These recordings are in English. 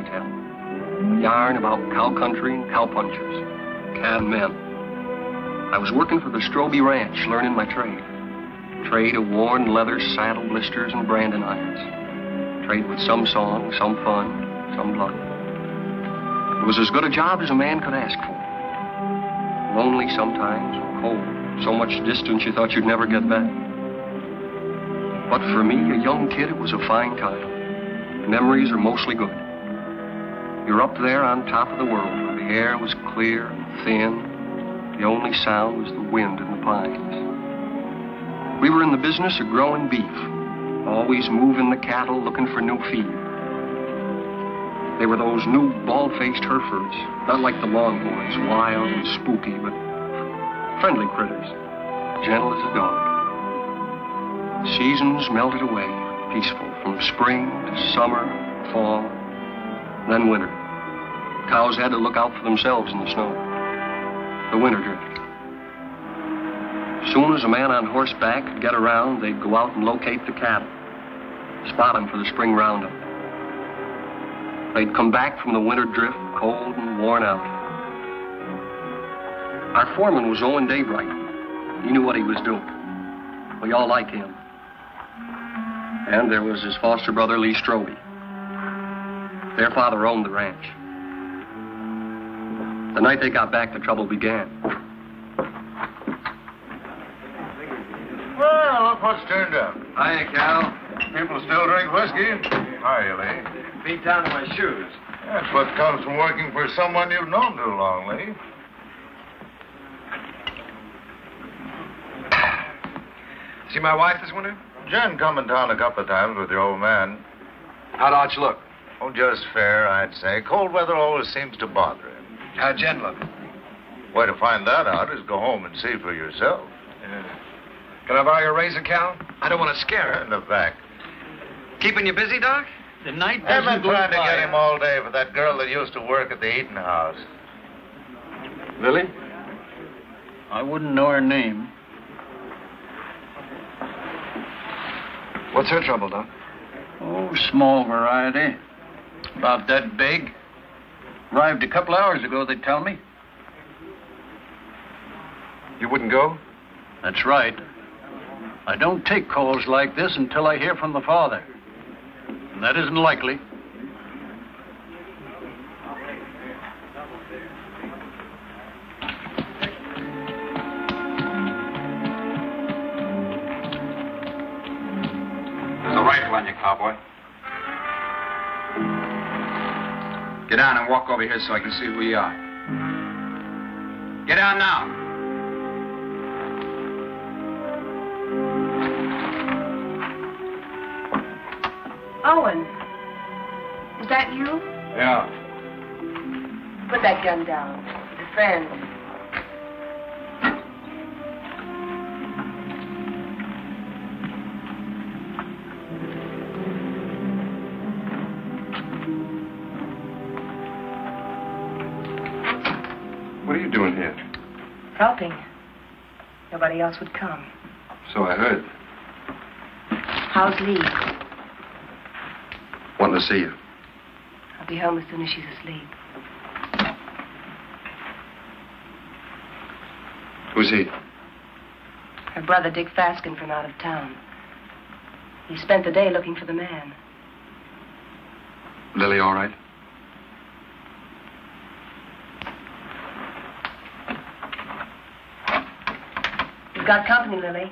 tell. A yarn about cow country and cowpunchers, can men. I was working for the Stroby Ranch, learning my trade. Trade of worn leather saddle blisters and branding irons. Trade with some song, some fun, some blood. It was as good a job as a man could ask for. Lonely sometimes, cold, so much distance you thought you'd never get back. But for me, a young kid, it was a fine time. The memories are mostly good. You're up there on top of the world where the air was clear and thin. The only sound was the wind in the pines. We were in the business of growing beef, always moving the cattle, looking for new feed. They were those new bald-faced Herefords, not like the Longhorns, wild and spooky, but friendly critters, gentle as a dog. Seasons melted away, peaceful, from spring to summer, fall, then winter. Cows had to look out for themselves in the snow. The winter drift. As soon as a man on horseback could get around, they'd go out and locate the cattle, spot them for the spring roundup. They'd come back from the winter drift, cold and worn out. Our foreman was Owen Daybright. He knew what he was doing. We all liked him. And there was his foster brother, Lee Stroby. Their father owned the ranch. The night they got back, the trouble began. Well, look what's turned up. Hiya, Cal. People still drink whiskey? Hiya, Lee. Beat down to my shoes. That's what comes from working for someone you've known too long, Lee. See my wife this winter? Jen come in town a couple of times with your old man. How'd Arch look? Oh, just fair, I'd say. Cold weather always seems to bother him. How'd Jen look? Way to find that out is go home and see for yourself. Yeah. Can I borrow your razor, Cal? I don't want to scare her. In the back. Keeping you busy, Doc? The night I've doesn't been go trying to by. get him all day for that girl that used to work at the eating house. Lily? I wouldn't know her name. What's her trouble, Doc? Oh, small variety. About that big. Arrived a couple hours ago, they tell me. You wouldn't go? That's right. I don't take calls like this until I hear from the father. And that isn't likely. There's a rifle on you, cowboy. Get down and walk over here so I can see who you are. Get down now. Owen, is that you? Yeah. Put that gun down. It's a friend. What are you doing here? Helping. Nobody else would come. So I heard. How's Lee? Wanting to see you. I'll be home as soon as she's asleep. Who's he? Her brother, Dick Faskin, from out of town. He spent the day looking for the man. Lily all right? You've got company, Lily.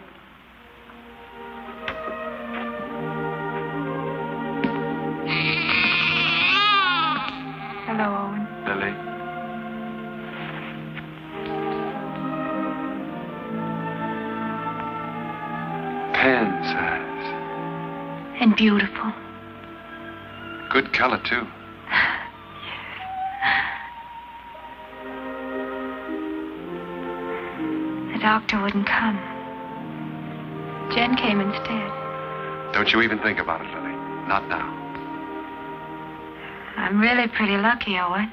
Hello, Owen. Lily? Pan size. And beautiful. Good color, too. The doctor wouldn't come. Jen came instead. Don't you even think about it, Lily. Not now. I'm really pretty lucky, Owen.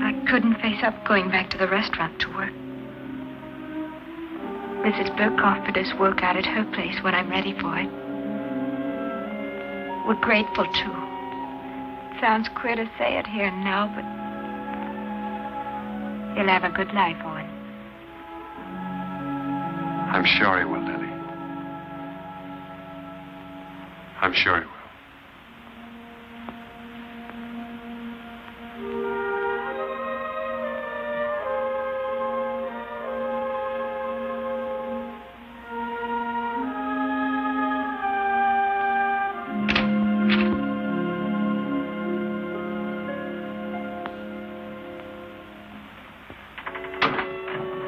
I couldn't face up going back to the restaurant to work. Mrs. Burt offered us work out at her place when I'm ready for it. We're grateful, too. Sounds queer to say it here and now, but he'll have a good life, Owen. I'm sure he will, Lily. I'm sure he will.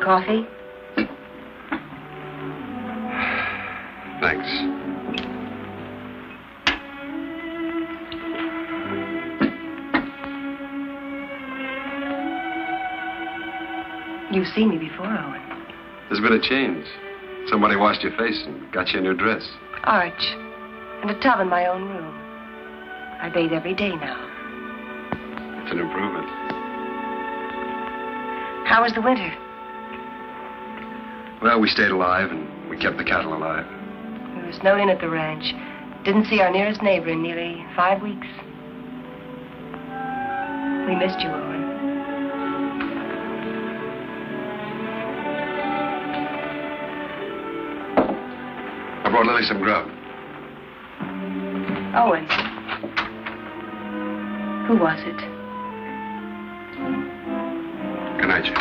Coffee? Thanks. You've seen me before, Owen. There's been a change. Somebody washed your face and got you a new dress. Arch. And a tub in my own room. I bathe every day now. It's an improvement. How was the winter? Well, we stayed alive and we kept the cattle alive. We were snowed in at the ranch. Didn't see our nearest neighbor in nearly 5 weeks. We missed you, Owen. I brought Lily some grub. Owen. Who was it? Good night, Jim.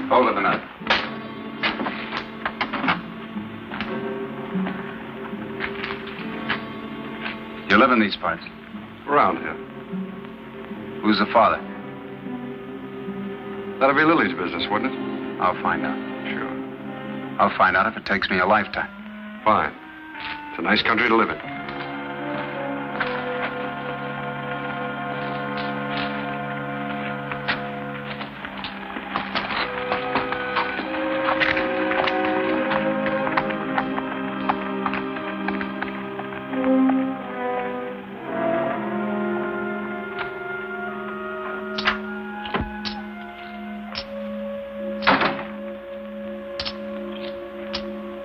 Hold it a minute. You live in these parts? Around here. Who's the father? That'll be Lily's business, wouldn't it? I'll find out. Sure. I'll find out if it takes me a lifetime. Fine. It's a nice country to live in.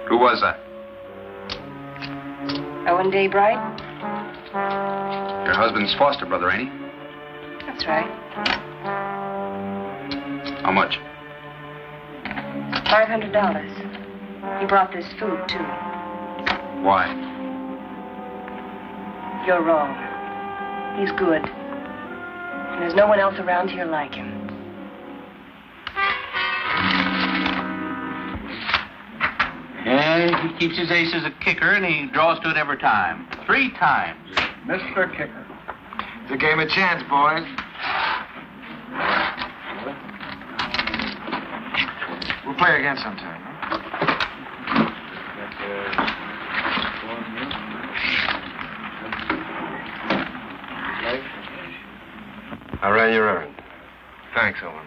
Who was that? Owen Daybright? Your husband's foster brother, ain't he? That's right. How much? $500. He brought this food, too. Why? You're wrong. He's good. And there's no one else around here like him. Yeah, he keeps his ace as a kicker, and he draws to it every time. 3 times. Mr. Kicker. It's a game of chance, boys. We'll play again sometime, huh? I ran your errand. Thanks, Owen.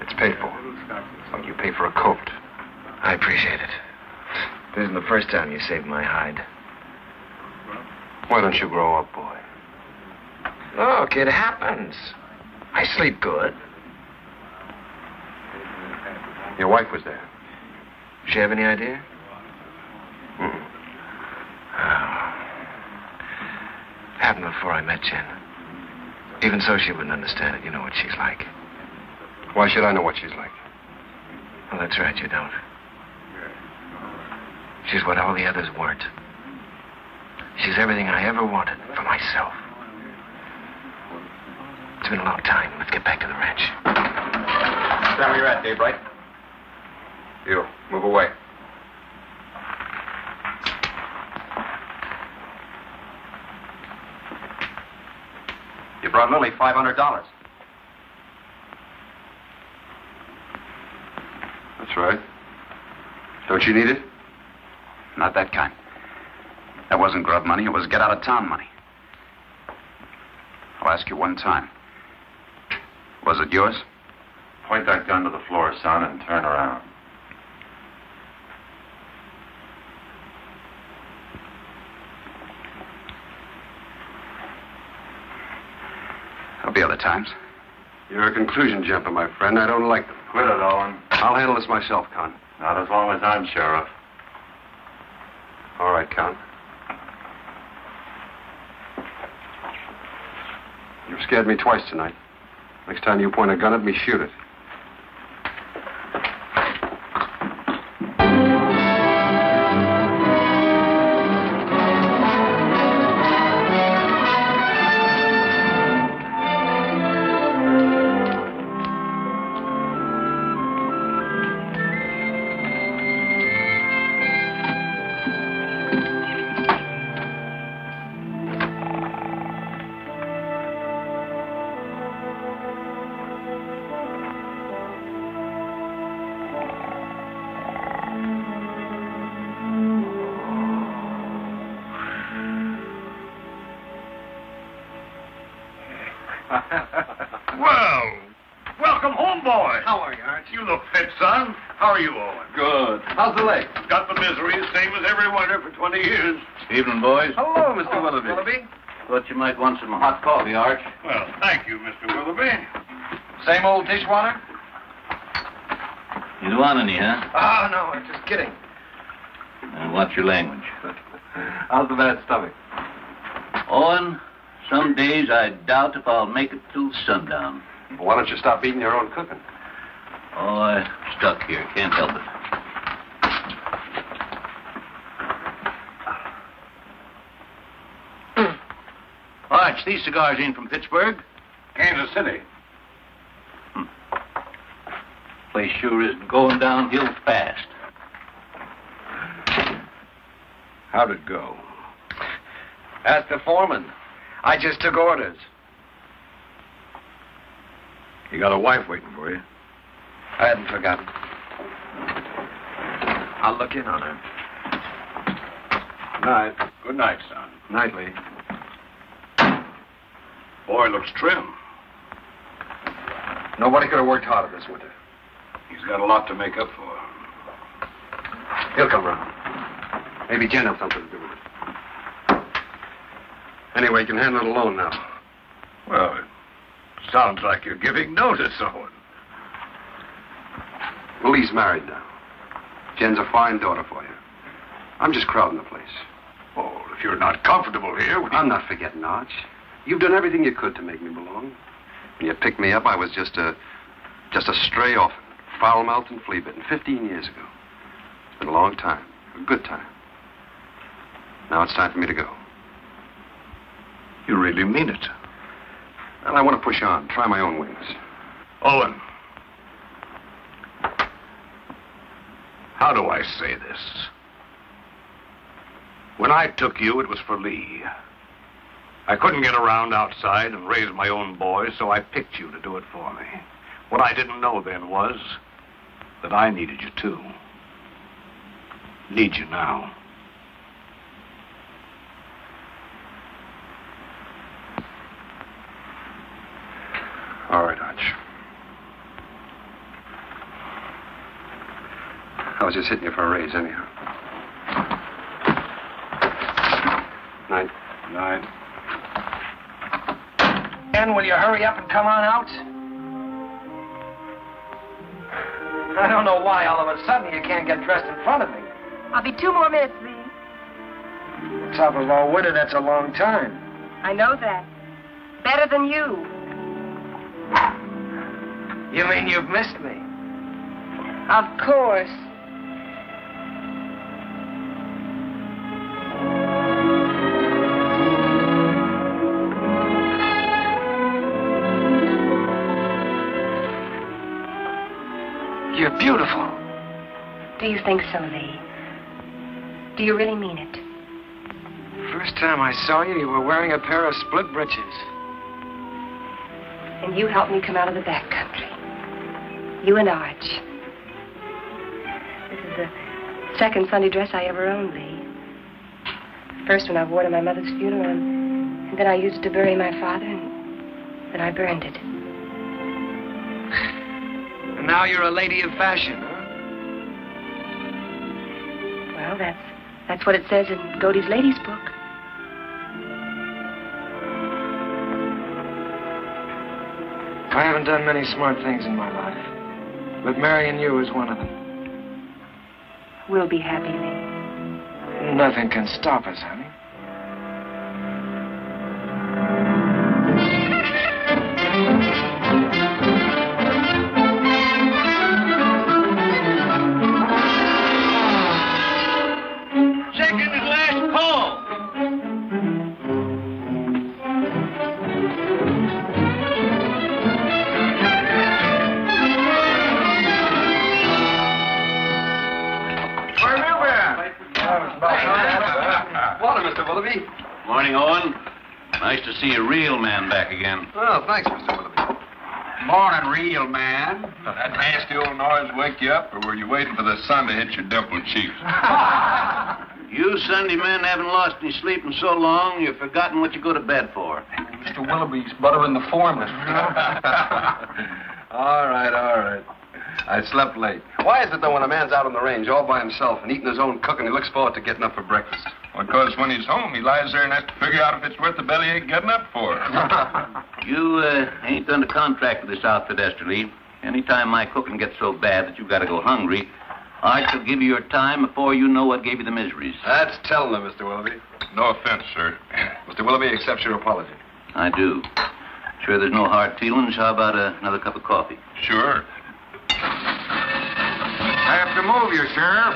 It's paid for. Like you pay for a coat. I appreciate it. This isn't the first time you saved my hide. Why don't you grow up, boy? Look, it happens. I sleep good. Your wife was there. Does she have any idea? Mm-mm. Happened before I met Jen. Even so, she wouldn't understand it. You know what she's like. Why should I know what she's like? Well, that's right, you don't. She's what all the others weren't. She's everything I ever wanted for myself. It's been a long time. Let's get back to the ranch. Stand where you're at, Daybright. You, move away. You brought Lily $500. That's right. Don't you need it? Not that kind. That wasn't grub money. It was get-out-of-town money. I'll ask you one time. Was it yours? Point that gun to the floor, son, and turn around. There'll be other times. You're a conclusion jumper, my friend. I don't like them. Quit it, Owen. I'll handle this myself, Con. Not as long as I'm sheriff. All right, Count. You've scared me twice tonight. Next time you point a gun at me, shoot it. Well, welcome home, boy. How are you, Arch? You look fit, son. How are you, Owen? Good. How's the leg? Got the misery, same as every winter for 20 years. Evening, boys. Hello, Mr. Willoughby. Thought you might want some hot coffee, Arch. Well, thank you, Mr. Willoughby. Same old dishwater? You don't want any, huh? Oh, no, I'm just kidding. Watch your language. How's the bad stomach? Owen, some days I doubt if I'll make it till sundown. Well, why don't you stop eating your own cooking? Oh, I'm stuck here. Can't help it. Arch, these cigars ain't from Pittsburgh. Kansas City. Place sure is going downhill fast. How'd it go? Ask the foreman. I just took orders. You got a wife waiting for you. I hadn't forgotten. I'll look in on her. Night. Good night, son. Nightly. Boy looks trim. Nobody could have worked harder this winter. He's got a lot to make up for. He'll come round. Maybe Jen has something to do with it. Anyway, you can handle it alone now. Well, it sounds like you're giving notice, Owen. Well, he's married now. Jen's a fine daughter for you. I'm just crowding the place. Oh, if you're not comfortable here... I'm not forgetting, Arch. You've done everything you could to make me belong. When you picked me up, I was just a stray orphan, foul-mouthed and flea-bitten, 15 years ago. It's been a long time, a good time. Now it's time for me to go. You really mean it? Well, I want to push on, try my own wings. Owen. How do I say this? When I took you, it was for Lee. I couldn't get around outside and raise my own boys, so I picked you to do it for me. What I didn't know then was that I needed you too. Need you now. All right, Arch. I was just hitting you for a raise, anyhow. Night. Night. And will you hurry up and come on out? I don't know why all of a sudden you can't get dressed in front of me. I'll be 2 more minutes, Lee. On top of all winter, that's a long time. I know that. Better than you. You mean you've missed me? Of course. You're beautiful. Do you think so, Lee? Do you really mean it? First time I saw you, you were wearing a pair of split breeches. And you helped me come out of the back country. You and Arch. This is the second Sunday dress I ever owned, Lee. First when I wore it at my mother's funeral, and then I used it to bury my father, and then I burned it. And now you're a lady of fashion, huh? Well, that's what it says in Godey's Ladies Book. I haven't done many smart things in my life, but marrying you is one of them. We'll be happy, Lee. Nothing can stop us, honey. Second and last call. Morning, Mr. Willoughby. Morning, Owen. Nice to see a real man back again. Oh, thanks, Mr. Willoughby. Morning, real man. Did that nasty old noise wake you up, or were you waiting for the sun to hit your dimpled cheeks? You Sunday men haven't lost any sleep in so long, you've forgotten what you go to bed for. Mr. Willoughby's buttering the foreman. All right. I slept late. Why is it, though, when a man's out on the range all by himself and eating his own cooking, he looks forward to getting up for breakfast? Because when he's home, he lies there and has to figure out if it's worth the bellyache getting up for. You ain't under contract with this outfit, Esterly. Anytime my cooking gets so bad that you've got to go hungry, I shall give you your time before you know what gave you the miseries. That's telling them, Mr. Willoughby. No offense, sir. Mr. Willoughby accepts your apology. I do. Sure there's no hard feelings. How about another cup of coffee? Sure. I have to move you, Sheriff.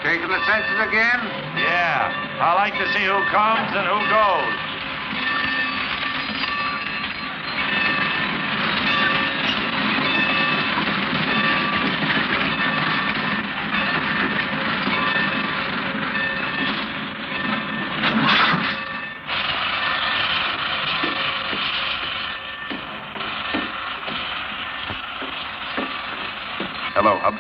Taking the census again? Yeah. I like to see who comes and who goes. Hello, Hub.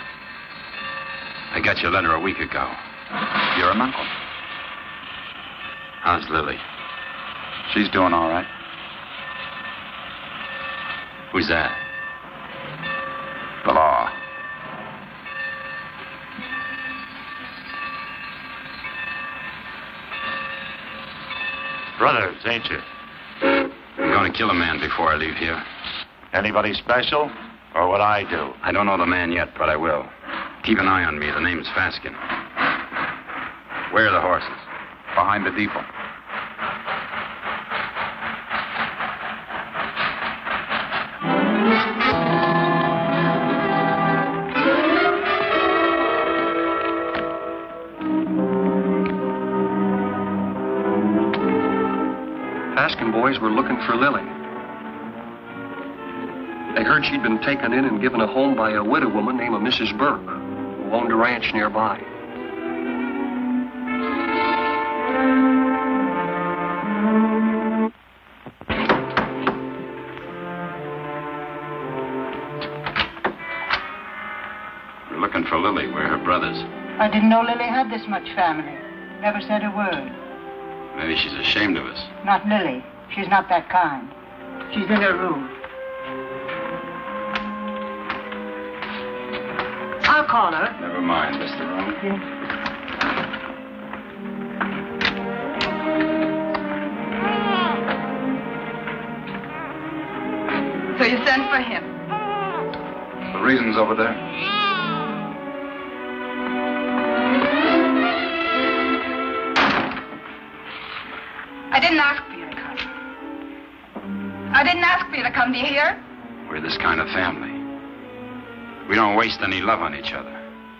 I got your letter a week ago. You're an uncle. How's Lily? She's doing all right. Who's that? The law. Brothers, ain't you? I'm going to kill a man before I leave here. Anybody special? Or what I do? I don't know the man yet, but I will. Keep an eye on me. The name's Faskin. Where are the horses? Behind the depot. Faskin boys were looking for Lily. They heard she'd been taken in and given a home by a widow woman named Mrs. Burt, who owned a ranch nearby. We're looking for Lily. We're her brothers. I didn't know Lily had this much family. Never said a word. Maybe she's ashamed of us. Not Lily. She's not that kind. She's in her room. I'll call her. Never mind, Mr. Rowan. So you sent for him? The reason's over there. I didn't ask for you to come. I didn't ask for you to come. Do you hear? We're this kind of family. We don't waste any love on each other.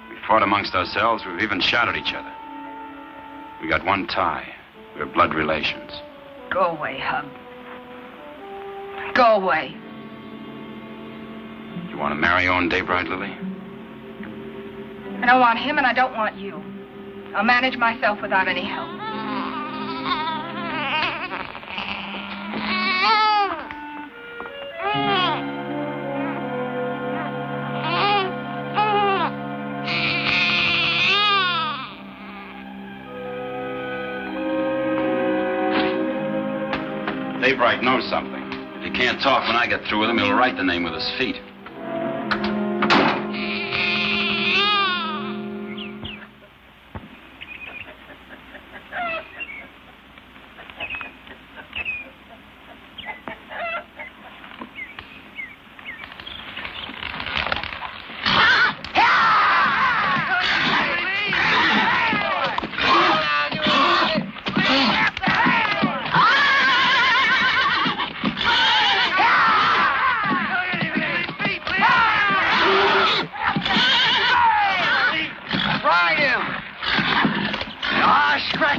We fought amongst ourselves. We've even shot at each other. We got one tie. We're blood relations. Go away, Hub. Go away. You want to marry Owen Daybright, Lily? I don't want him and I don't want you. I'll manage myself without any help. Daybright knows something. If he can't talk when I get through with him, he'll write the name with his feet.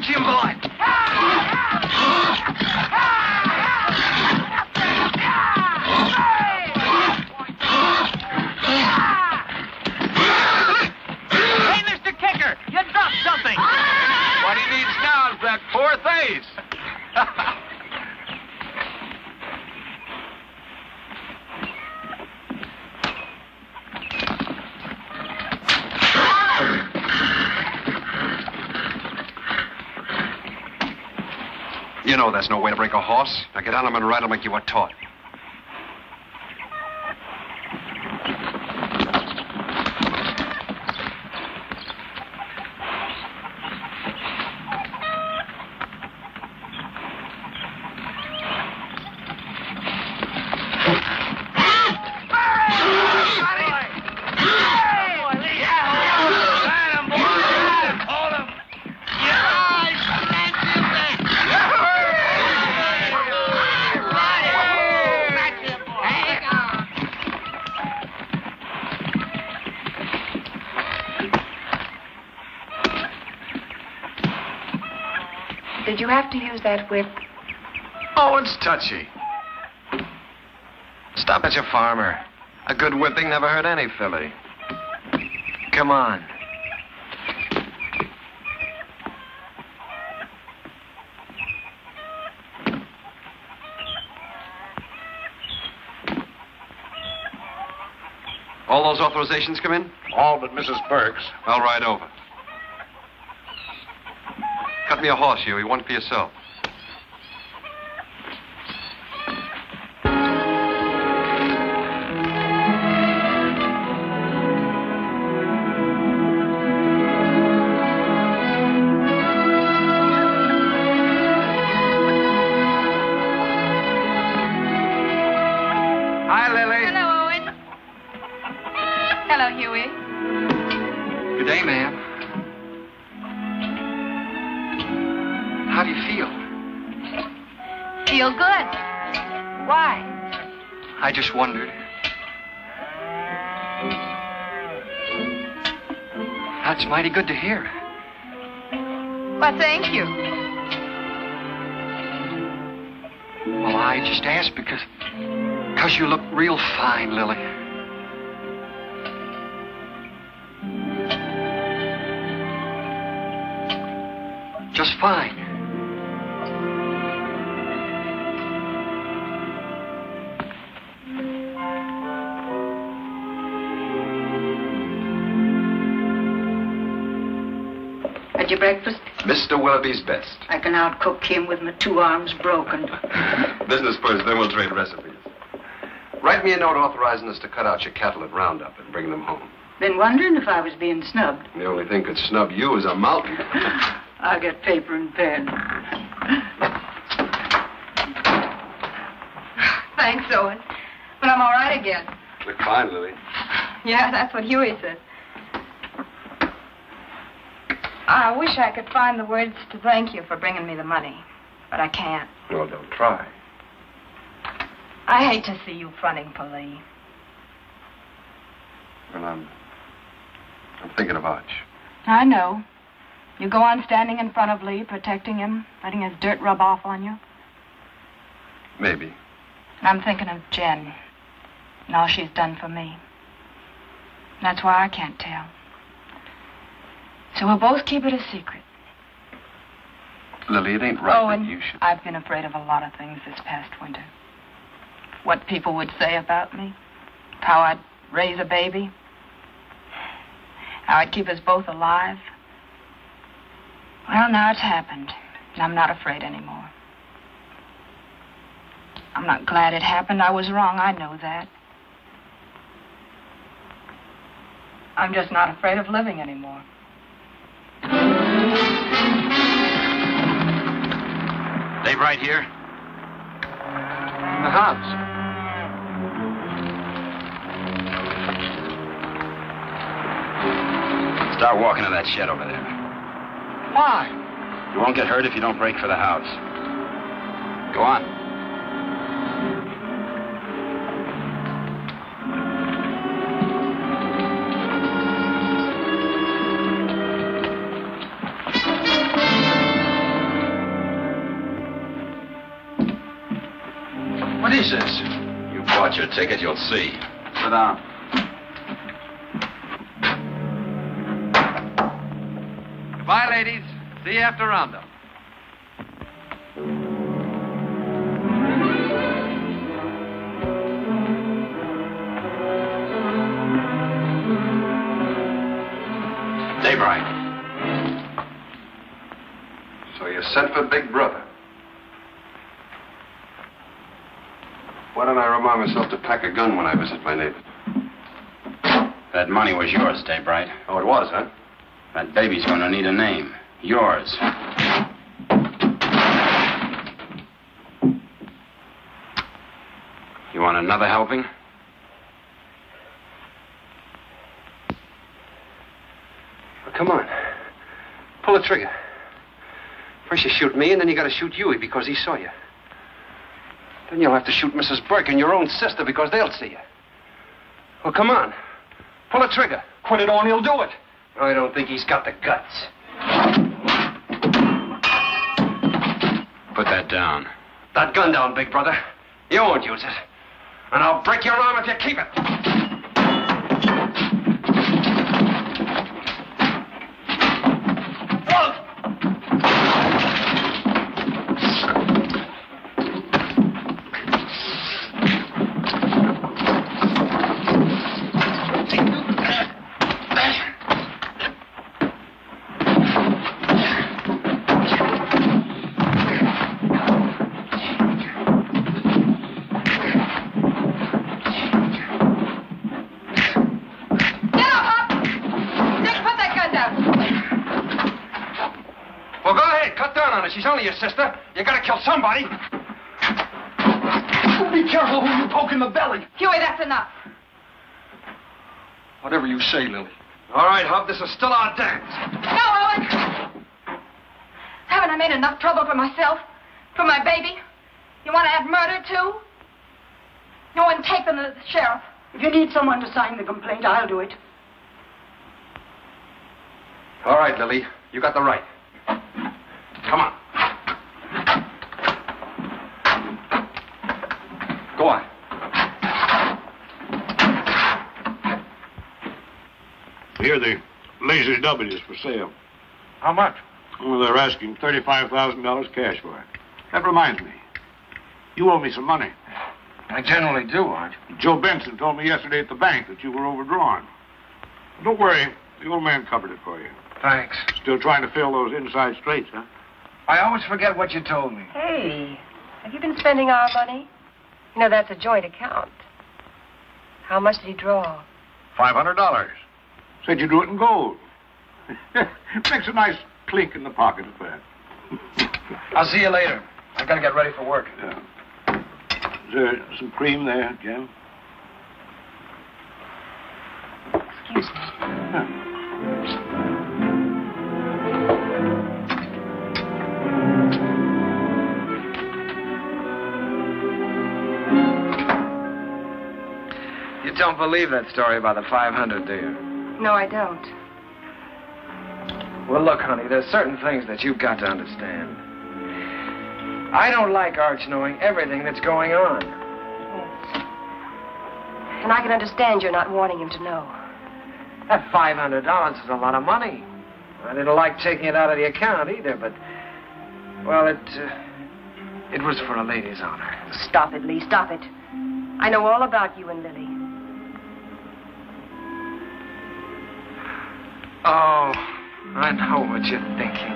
Catch him, boy! Hey, Mr. Kicker, you dropped something. What he needs now is that fourth ace. You know that's no way to break a horse. Now get on him and ride him like you were taught. Did you have to use that whip? Oh, it's touchy. Stop it, you farmer. A good whipping never hurt any filly. Come on. All those authorizations come in? All but Mrs. Burke's. I'll ride over. Cut me a horse, Huey. One for yourself. Hi, Lily. Hello, Owen. Hello, Huey. Good day, ma'am. How do you feel? Feel good. Why? I just wondered. That's mighty good to hear. Well, thank you. Well, I just asked because you look real fine, Lily. Just fine. Had your breakfast? Mr. Willoughby's best. I can outcook him with my 2 arms broken. Business first, then we'll trade recipes. Write me a note authorizing us to cut out your cattle at Roundup and bring them home. Been wondering if I was being snubbed. The only thing could snub you is a mountain. I'll get paper and pen. Thanks, Owen. But I'm all right again. Look fine, Lily. Yeah, that's what Huey said. I wish I could find the words to thank you for bringing me the money, but I can't. Well, don't try. I hate to see you fronting for Lee. Well, I'm thinking about you. I know. You go on standing in front of Lee, protecting him, letting his dirt rub off on you. Maybe. I'm thinking of Jen and all she's done for me. That's why I can't tell. So we'll both keep it a secret. Lily, it ain't right Owen, that you should... I've been afraid of a lot of things this past winter. What people would say about me. How I'd raise a baby. How I'd keep us both alive. Well, now it's happened, and I'm not afraid anymore. I'm not glad it happened. I was wrong. I know that. I'm just not afraid of living anymore. Dave right here? In the house. Start walking to that shed over there. Why? You won't get hurt if you don't break for the house. Go on. What is this? You bought your ticket, you'll see. Sit down. Goodbye, ladies. See you after roundup. Daybright. So you sent for Big Brother. Why don't I remind myself to pack a gun when I visit my neighbor? That money was yours, Daybright. Oh, it was, huh? That baby's going to need a name. Yours. You want another helping? Well, come on. Pull the trigger. First you shoot me, and then you got to shoot Huey because he saw you. Then you'll have to shoot Mrs. Burke and your own sister because they'll see you. Well, come on. Pull the trigger. Quit it on, he'll do it. I don't think he's got the guts. Put that down. That gun down, Big Brother. You won't use it. And I'll break your arm if you keep it. She's only your sister. You gotta kill somebody. Be careful who you poke in the belly. Huey, that's enough. Whatever you say, Lily. All right, Hub, this is still our dance. No, Owen. Haven't I made enough trouble for myself? For my baby? You want to add murder, too? No one take them to the sheriff. If you need someone to sign the complaint, I'll do it. All right, Lily. You got the right. Come on. Go on. Here, the Lazy W is for sale. How much? Well, they're asking $35,000 cash for it. That reminds me. You owe me some money. I generally do, Art. Joe Benson told me yesterday at the bank that you were overdrawn. Don't worry. The old man covered it for you. Thanks. Still trying to fill those inside straights, huh? I always forget what you told me. Hey, have you been spending our money? You know, that's a joint account. How much did he draw? $500. Said you do it in gold. Makes a nice clink in the pocket at that. I'll see you later. I've got to get ready for work. Yeah. Is there some cream there, Jim? Excuse me. Yeah. You don't believe that story about the 500, do you? No, I don't. Well, look, honey, there's certain things that you've got to understand. I don't like Arch knowing everything that's going on. Yes. And I can understand you're not wanting him to know. That $500 is a lot of money. I didn't like taking it out of the account either, but, well, it was for a lady's honor. Stop it, Lee, stop it. I know all about you and Lily. Oh, I know what you're thinking.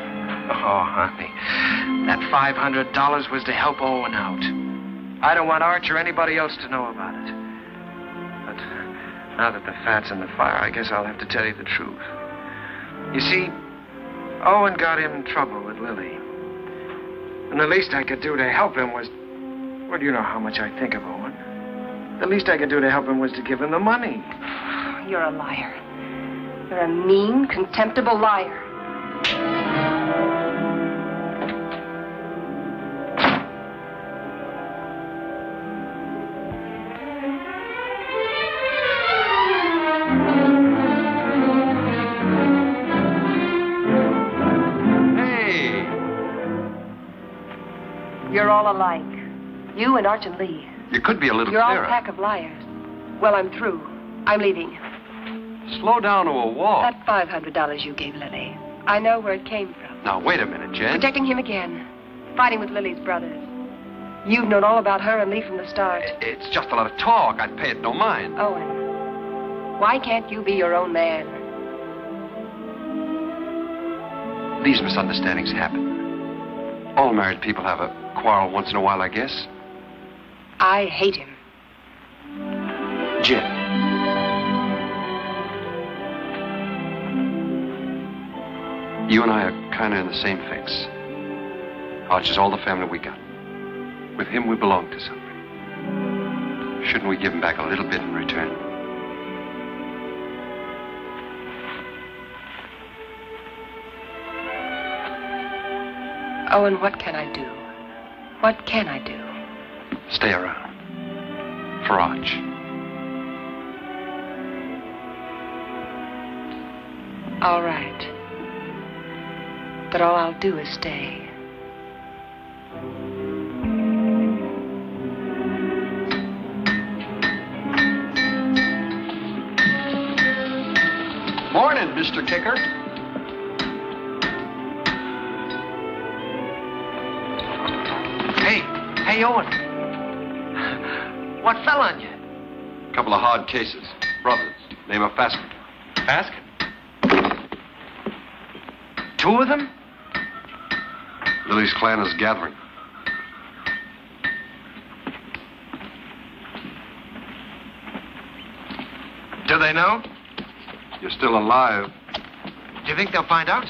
Oh, honey, that $500 was to help Owen out. I don't want Arch or anybody else to know about it. But now that the fat's in the fire, I guess I'll have to tell you the truth. You see, Owen got in trouble with Lily. And the least I could do to help him was... Well, you know how much I think of Owen. The least I could do to help him was to give him the money. You're a liar. You're a mean, contemptible liar. Hey! You're all alike. You and Arch and Lee. You could be a little You're all clearer. a pack of liars. Well, I'm through. I'm leaving. Slow down to a walk. That $500 you gave Lily, I know where it came from. Now, wait a minute, Jen. Protecting him again. Fighting with Lily's brothers. You've known all about her and Lee from the start. It's just a lot of talk. I'd pay it no mind. Owen, why can't you be your own man? These misunderstandings happen. All married people have a quarrel once in a while, I guess. I hate him. Jen. You and I are kind of in the same fix. Archer's all the family we got. With him, we belong to something. Shouldn't we give him back a little bit in return? Owen, what can I do? What can I do? Stay around. For Arch. All right. But all I'll do is stay. Morning, Mr. Kicker. Hey, Owen. What fell on you? A couple of hard cases. Brothers. Name of Faskin. Faskin? Two of them? Lily's clan is gathering. Do they know? You're still alive. Do you think they'll find out?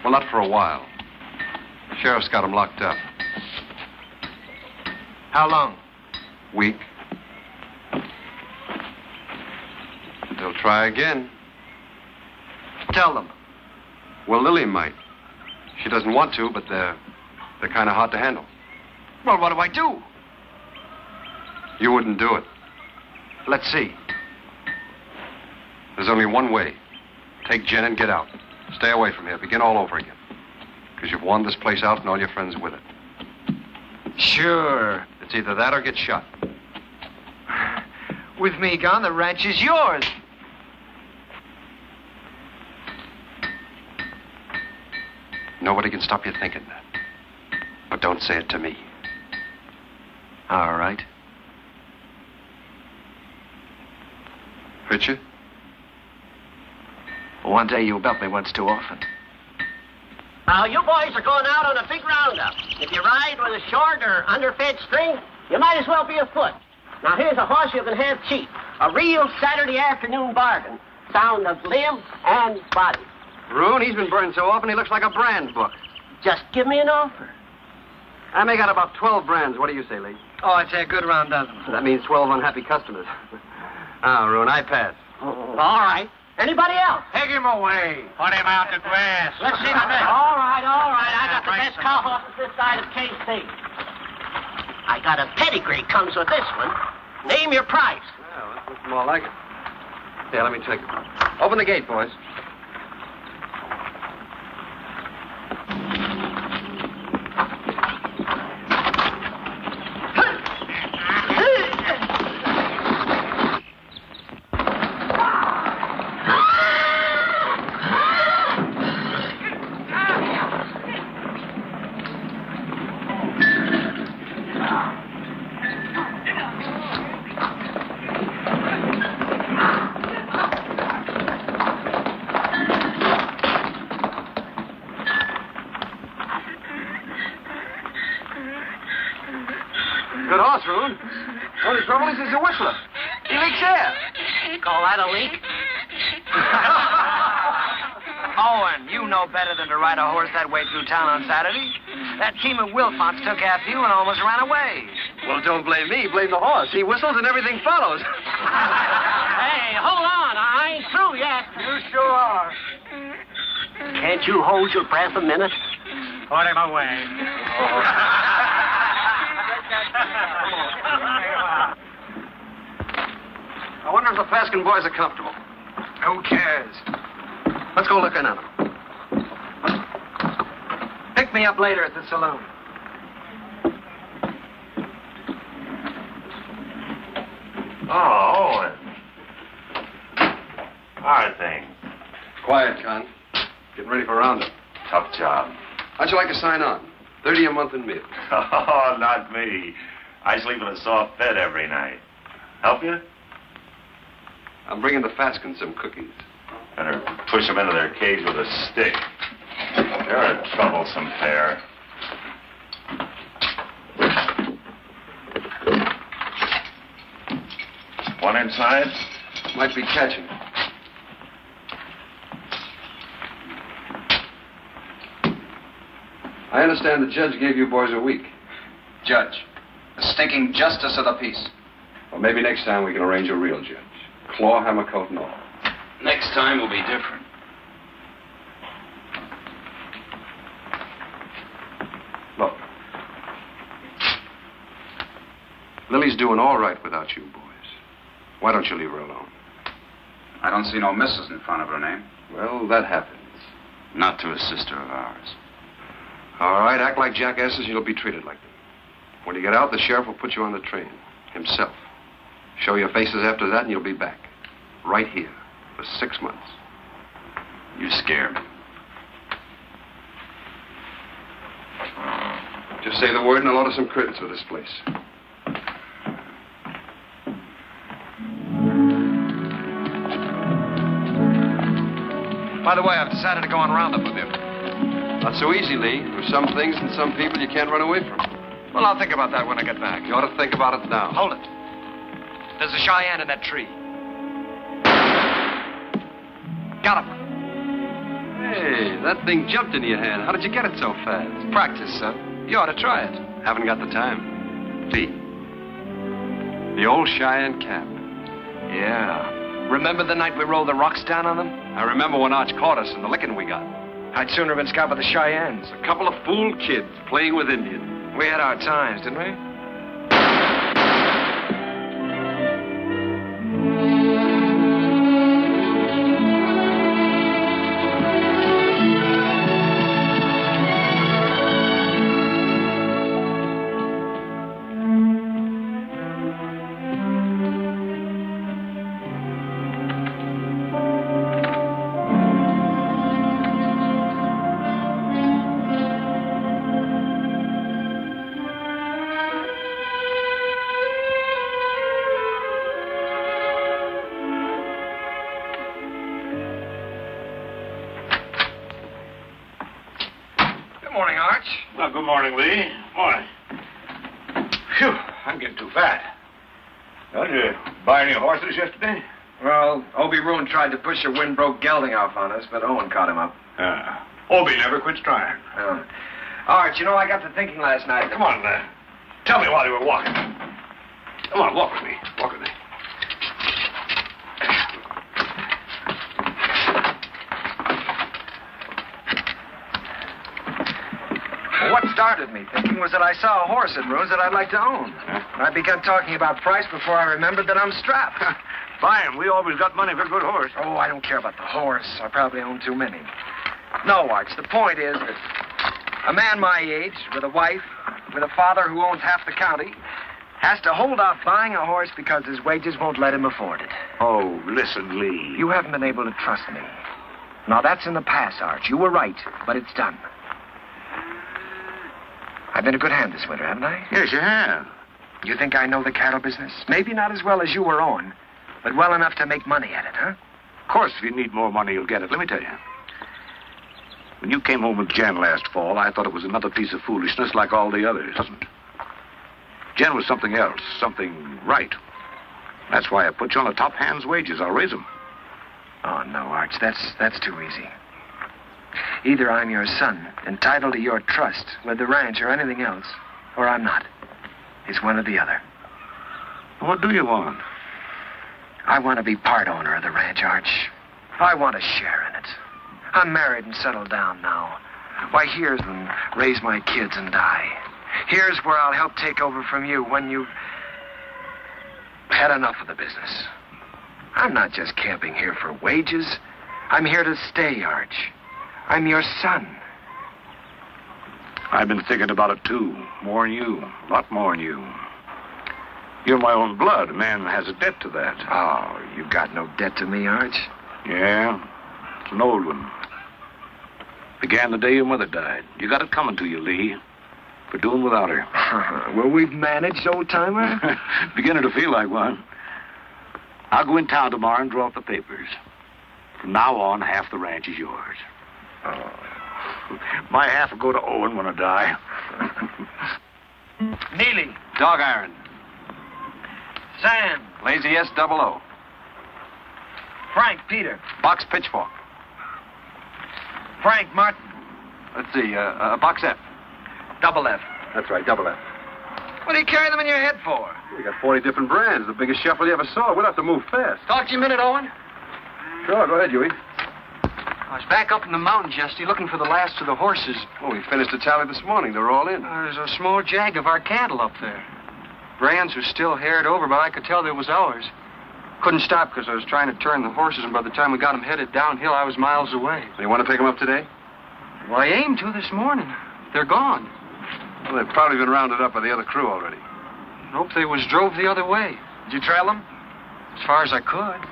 Well, not for a while. Sheriff's got him locked up. How long? Week. They'll try again. Tell them. Well, Lily might. She doesn't want to, but they're kind of hard to handle. Well, what do I do? You wouldn't do it. Let's see. There's only one way. Take Jen and get out. Stay away from here. Begin all over again. Because you've won this place out and all your friends with it. Sure. It's either that or get shot. With me gone, the ranch is yours. Nobody can stop you thinking that. But don't say it to me. All right. Hurt you? One day you belt me once too often. Now, you boys are going out on a big roundup. If you ride with a short or underfed string, you might as well be afoot. Now, here's a horse you can have cheap. A real Saturday afternoon bargain. Sound of limb and body. Rune, he's been burned so often he looks like a brand book. Just give me an offer. I may got about 12 brands. What do you say, Lee? Oh, I'd say a good round dozen. That means 12 unhappy customers. Rune, I pass. All right. Anybody else? Take him away. Put him out to grass. Let's see the next. All right. I got the best cow horses this side of K-State. I got a pedigree comes with this one. Name your price. Well, that looks more like it. Yeah, let me check it. Open the gate, boys. Good horse, Rune. Only trouble is he's a whistler. He leaks air. Call that a leak? Owen, you know better than to ride a horse that way through town on Saturday. That team of Wilfonts took after you and almost ran away. Well, don't blame me. Blame the horse. He whistles and everything follows. Hey, hold on. I ain't through yet. You sure are. Can't you hold your breath a minute? Put him away. I wonder if the Faskin boys are comfortable. Who cares? Let's go look in on them. Pick me up later at the saloon. Oh, Owen. How are things? Quiet, Con. Getting ready for roundup. Tough job. How'd you like to sign on? 30 a month in meals. Oh, not me. I sleep in a soft bed every night. Help you? I'm bringing the Faskins some cookies. Better push them into their cage with a stick. They're a troublesome pair. One inside? Might be catching. I understand the judge gave you boys a week. Judge, the stinking justice of the peace. Well, maybe next time we can arrange a real judge. Claw, hammer, coat, and all. Next time will be different. Look. Lily's doing all right without you boys. Why don't you leave her alone? I don't see no missus in front of her name. Well, that happens. Not to a sister of ours. All right, act like jackasses and you'll be treated like them. When you get out, the sheriff will put you on the train. Himself. Show your faces after that and you'll be back. Right here. For 6 months. You scare me. Just say the word and I'll order some curtains for this place. By the way, I've decided to go on roundup with you. Not so easy, Lee. There's some things and some people you can't run away from. Well, I'll think about that when I get back. You ought to think about it now. Hold it. There's a Cheyenne in that tree. Got him. Hey, that thing jumped into your hand. How did you get it so fast? Practice, son. You ought to try it. Haven't got the time. Lee. The old Cheyenne cap. Yeah. Remember the night we rolled the rocks down on them? I remember when Arch caught us and the licking we got. I'd sooner have been scalped by the Cheyennes. A couple of fool kids playing with Indians. We had our times, didn't we? Well, good morning, Lee. Morning. Phew, I'm getting too fat. Well, did you buy any horses yesterday? Well, Obie Roon tried to push a wind-broke gelding off on us, but Owen caught him up. Obie never quits trying. Arch, you know, I got to thinking last night. Come on, tell me while you were walking. Come on, walk with me. Walk with me. What started me thinking was that I saw a horse at Roon's that I'd like to own. And I began talking about price before I remembered that I'm strapped. Fine. We always got money for a good horse. Oh, I don't care about the horse. I probably own too many. No, Arch, the point is that a man my age, with a wife, with a father who owns half the county, has to hold off buying a horse because his wages won't let him afford it. Oh, listen, Lee. You haven't been able to trust me. Now, that's in the past, Arch. You were right, but it's done. I've been a good hand this winter, haven't I? Yes, you have. You think I know the cattle business? Maybe not as well as you or Owen, but well enough to make money at it, huh? Of course, if you need more money, you'll get it. Let me tell you. When you came home with Jen last fall, I thought it was another piece of foolishness like all the others. Jen was something else, something right. That's why I put you on a top hand's wages. I'll raise them. Oh, no, Arch, that's too easy. Either I'm your son, entitled to your trust with the ranch or anything else, or I'm not. It's one or the other. What do you want? I want to be part owner of the ranch, Arch. I want a share in it. I'm married and settled down now. Why, here's when raise my kids and die. Here's where I'll help take over from you when you've had enough of the business. I'm not just camping here for wages. I'm here to stay, Arch. I'm your son. I've been thinking about it, too. More than you. A lot more than you. You're my own blood. A man has a debt to that. Oh, you got no debt to me, Arch. Yeah, it's an old one. Began the day your mother died. You got it coming to you, Lee, for doing without her. Well, we've managed, old-timer. Beginning to feel like one. I'll go in town tomorrow and draw up the papers. From now on, half the ranch is yours. Oh. My half will go to Owen when I die. Neely. Dog iron. Sam. Lazy S-double-O. Frank Peter. Box pitchfork. Frank Martin. Let's see, box F. Double F. That's right, double F. What do you carry them in your head for? We got 40 different brands. The biggest shuffle you ever saw. We'll have to move fast. Talk to you a minute, Owen. Sure, go ahead, Huey. I was back up in the mountains yesterday looking for the last of the horses. Oh, we finished the tally this morning. They're all in. There's a small jag of our cattle up there. Brands was still haired over, but I could tell they was ours. Couldn't stop because I was trying to turn the horses, and by the time we got them headed downhill, I was miles away. So you want to pick them up today? Well, I aimed to this morning. They're gone. Well, they've probably been rounded up by the other crew already. Nope, they was drove the other way. Did you trail them? As far as I could.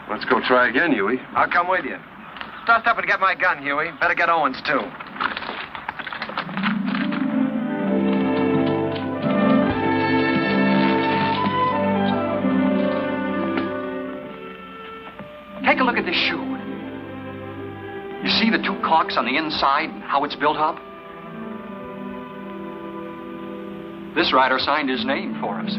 Let's go try again, Huey. I'll come with you. Dust up and get my gun, Huey. Better get Owen's, too. Take a look at this shoe. You see the two caulks on the inside and how it's built up? This rider signed his name for us.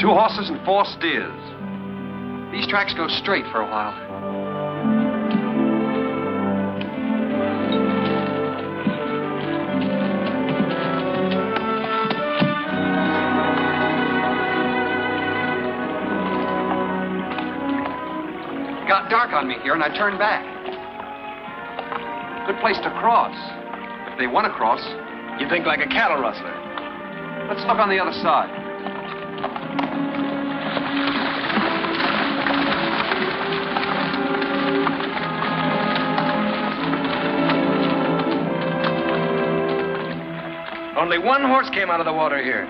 Two horses and 4 steers. These tracks go straight for a while. It got dark on me here, and I turned back. Good place to cross. If they want to cross. You think like a cattle rustler. Let's look on the other side. Only one horse came out of the water here.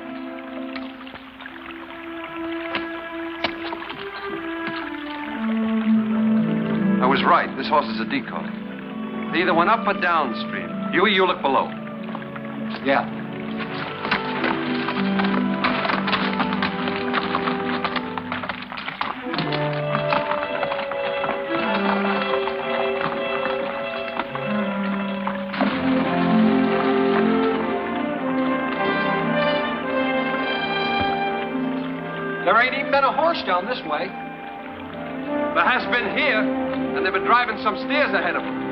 I was right. This horse is a decoy. They either went up or downstream. Huey, you look below. Yeah. There ain't even been a horse down this way. There has been here, and they've been driving some steers ahead of them.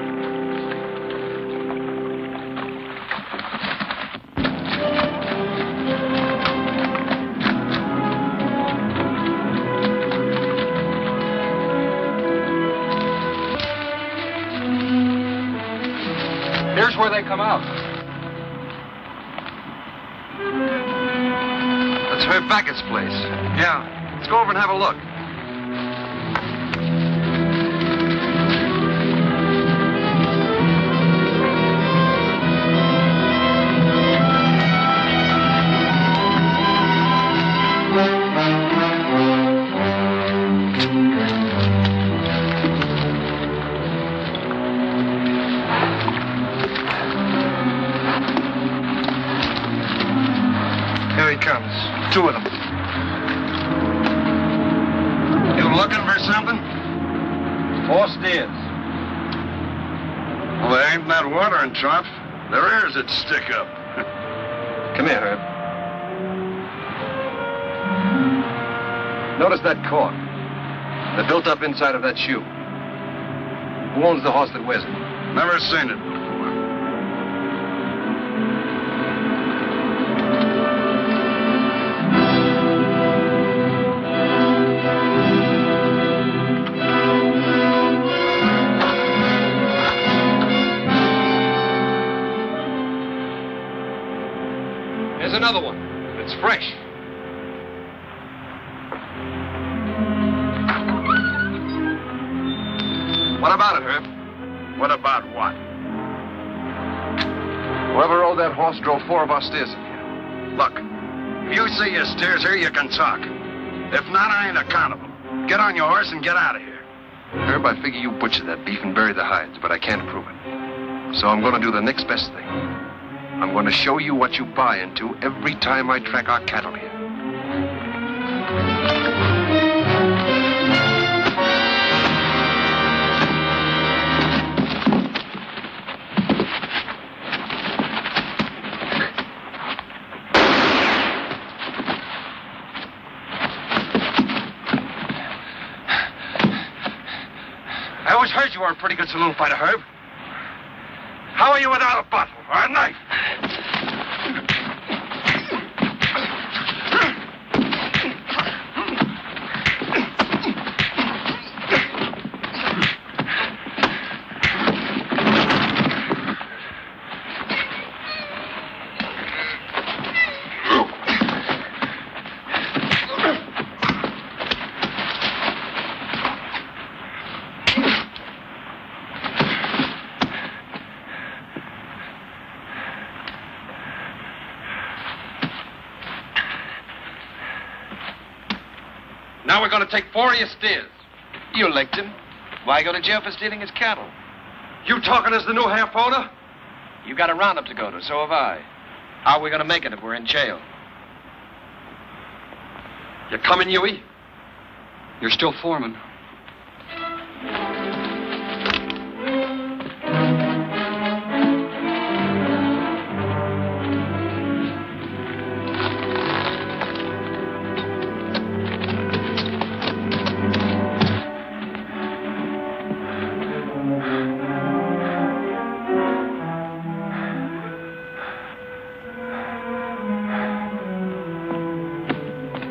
Here's where they come out. Let's hurt Beckett's place. Yeah. Let's go over and have a look. Here he comes. 2 of them. You looking for something? 4 steers. Well, there ain't that watering trough. Their ears would stick up. Come here, Herb. Notice that cork. They're built up inside of that shoe. Who owns the horse that wears it? Never seen it before. Here's another one. It's fresh. What about it, Herb? What about what? Whoever rode that horse drove 4 of our steers in here. Look, if you see your steers here, you can talk. If not, I ain't accountable. Get on your horse and get out of here. Herb, I figure you butchered that beef and buried the hides, but I can't prove it. So I'm going to do the next best thing. I'm going to show you what you buy into every time I track our cattle here. I always heard you were a pretty good saloon fighter, Herb. How are you without a bottle or a knife? Now we're going to take 4 of your steers. You licked him. Why go to jail for stealing his cattle? You talking as the new half owner? You got a roundup to go to, so have I. How are we going to make it if we're in jail? You coming, Huey? You're still foreman.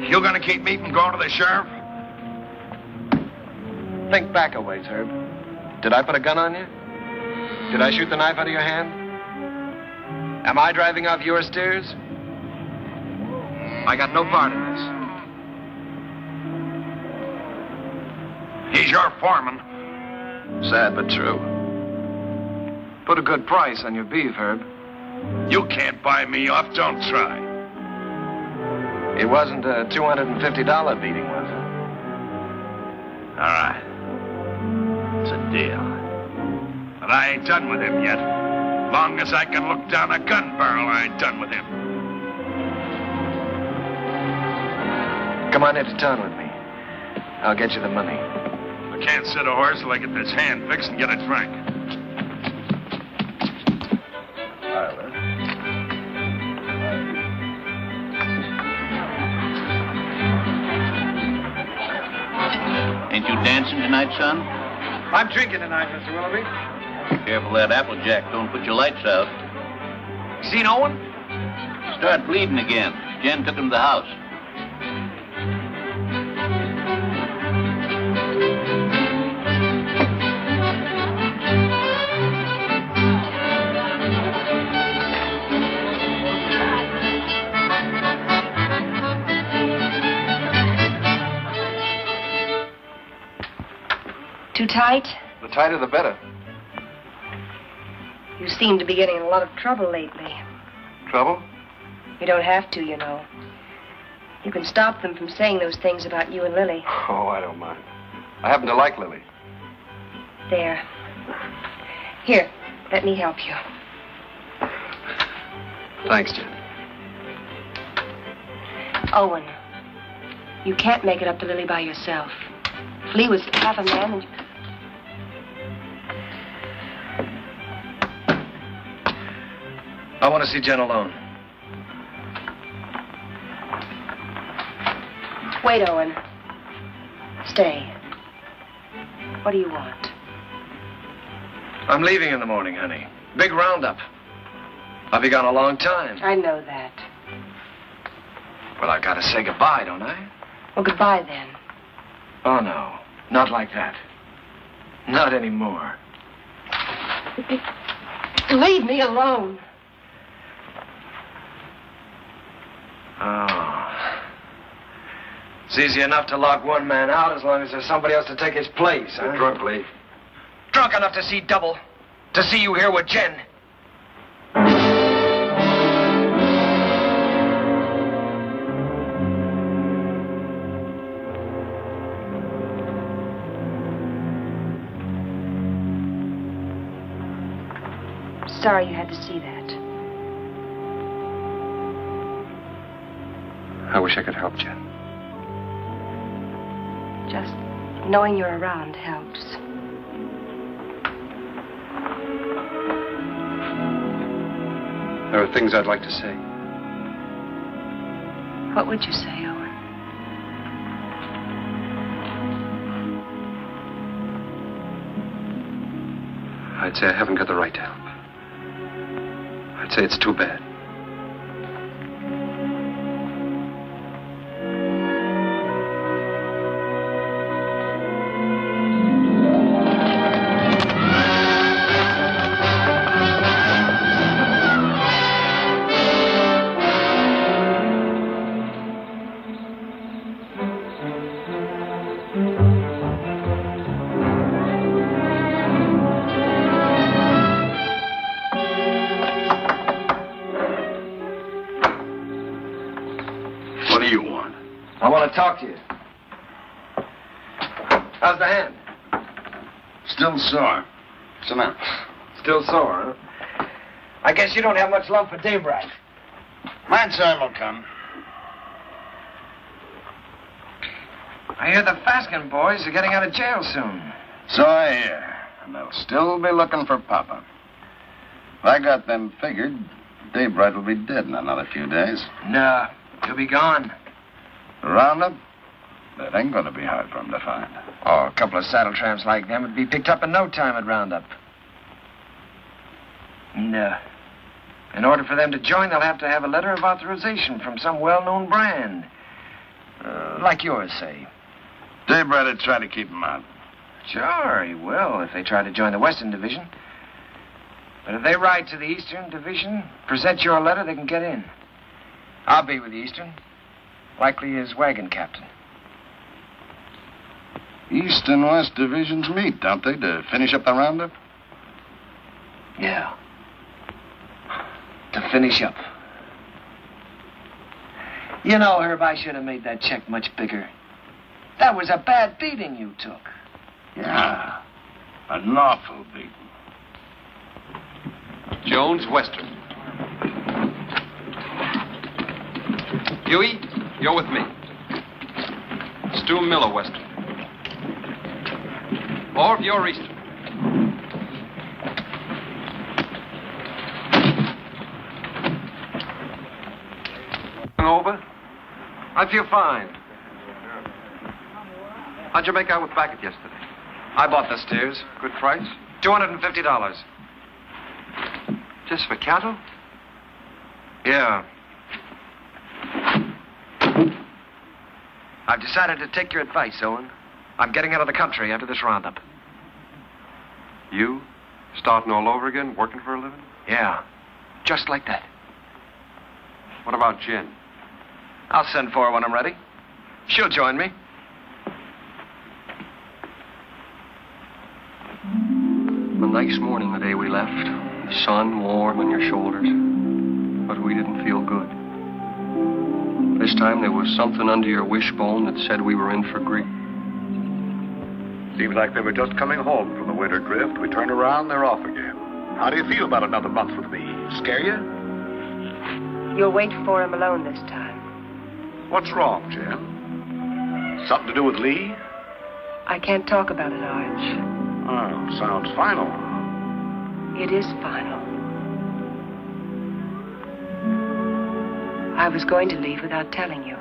You gonna keep me from going to the sheriff? Think back a ways, Herb. Did I put a gun on you? Did I shoot the knife out of your hand? Am I driving off your steers? I got no part in this. He's your foreman. Sad but true. Put a good price on your beef, Herb. You can't buy me off. Don't try. It wasn't a $250 beating, was it? All right. It's a deal. But I ain't done with him yet. Long as I can look down a gun barrel, I ain't done with him. Come on into town with me. I'll get you the money. I can't sit a horse till I get this hand fixed and get it frank. Ain't you dancing tonight, son? I'm drinking tonight, Mr. Willoughby. Careful that Applejack don't put your lights out. Seen Owen? Start bleeding again. Jen took him to the house. Too tight? The tighter, the better. You seem to be getting in a lot of trouble lately. Trouble? You don't have to, you know. You can stop them from saying those things about you and Lily. Oh, I don't mind. I happen to like Lily. There. Here, let me help you. Thanks, Jen. Owen, you can't make it up to Lily by yourself. If Lee was half a man and... I want to see Jen alone. Wait, Owen. Stay. What do you want? I'm leaving in the morning, honey. Big roundup. I'll be gone a long time. I know that. Well, I've got to say goodbye, don't I? Well, goodbye, then. Oh, no. Not like that. Not anymore. Leave me alone. Oh. It's easy enough to lock one man out as long as there's somebody else to take his place, huh? Drunk, Lee. Drunk enough to see double. To see you here with Jen. Sorry you had to see that. I wish I could help, Jen. Just knowing you're around helps. There are things I'd like to say. What would you say, Owen? I'd say I haven't got the right to help. I'd say it's too bad. I want to talk to you. How's the hand? Still sore. Sit down. Still sore, huh? I guess you don't have much love for Daybright. My time will come. I hear the Faskin boys are getting out of jail soon. So I hear. And they'll still be looking for Papa. If I got them figured, Daybright will be dead in another few days. No, he'll be gone. The roundup? That ain't gonna be hard for him to find. Oh, a couple of saddle tramps like them would be picked up in no time at roundup. No. In order for them to join, they'll have to have a letter of authorization from some well-known brand. Like yours, say. Daybright would try to keep him out. Sure, he will, if they try to join the Western Division. But if they ride to the Eastern Division, present your letter, they can get in. I'll be with the Eastern. Likely his wagon captain. East and West divisions meet, don't they, to finish up the roundup? Yeah. To finish up. You know, Herb, I should have made that check much bigger. That was a bad beating you took. Yeah. An awful beating. Jones, Western. Huey, you're with me. Stu Miller, Western. Or you're Eastern. Over? I feel fine. How'd you make out with Backett yesterday? I bought the steers. Good price? $250. Just for cattle? Yeah. I've decided to take your advice, Owen. I'm getting out of the country after this roundup. You? Starting all over again, working for a living? Yeah. Just like that. What about Jen? I'll send for her when I'm ready. She'll join me. A nice morning the day we left. The sun warm on your shoulders. But we didn't feel good. This time there was something under your wishbone that said we were in for grief. Seems like they were just coming home from the winter drift. We turn around, they're off again. How do you feel about another month with me? Scare you? You'll wait for him alone this time. What's wrong, Jen? Something to do with Lee? I can't talk about it, Arch. Oh, sounds final. It is final. I was going to leave without telling you.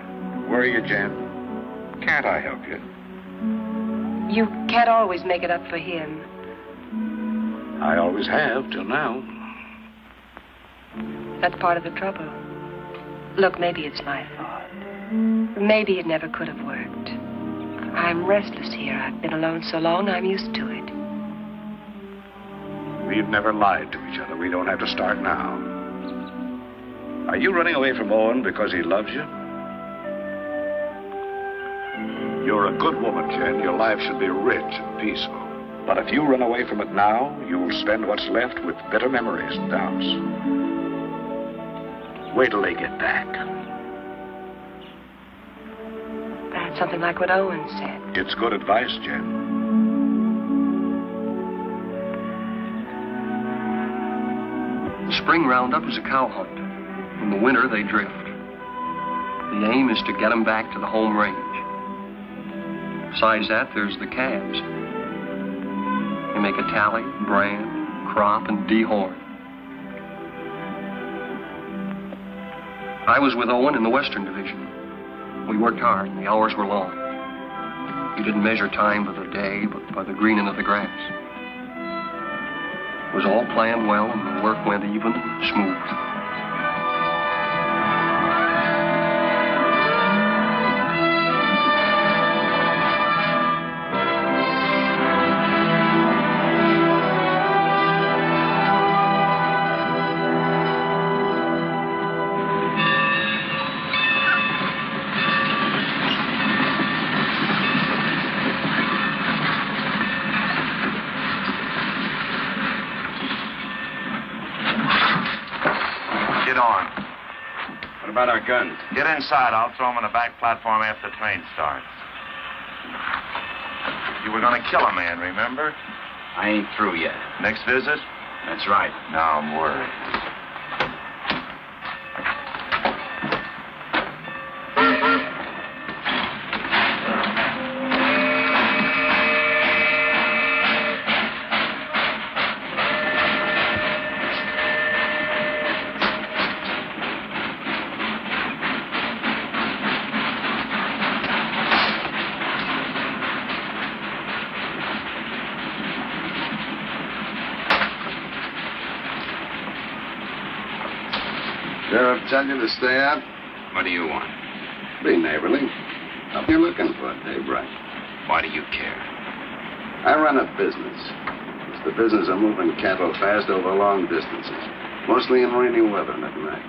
Where are you, Jen? Can't I help you? You can't always make it up for him. I always have, till now. That's part of the trouble. Look, maybe it's my fault. Maybe it never could have worked. I'm restless here. I've been alone so long, I'm used to it. We've never lied to each other. We don't have to start now. Are you running away from Owen because he loves you? You're a good woman, Jen. Your life should be rich and peaceful. But if you run away from it now, you'll spend what's left with bitter memories and doubts. Wait till they get back. That's something like what Owen said. It's good advice, Jen. The spring roundup is a cow hunt. In the winter, they drift. The aim is to get them back to the home range. Besides that, there's the calves. You make a tally, brand, crop, and dehorn. I was with Owen in the Western Division. We worked hard, and the hours were long. You didn't measure time by the day, but by the greening of the grass. It was all planned well, and the work went even and smooth. Our guns. Get inside. I'll throw them on the back platform after the train starts. You were going to kill a man, remember? I ain't through yet. Next visit? That's right. Now I'm worried. Sheriff tell you to stay out? What do you want? Be neighborly. What you looking for, Daybreak? Why do you care? I run a business. It's the business of moving cattle fast over long distances, mostly in rainy weather and at night.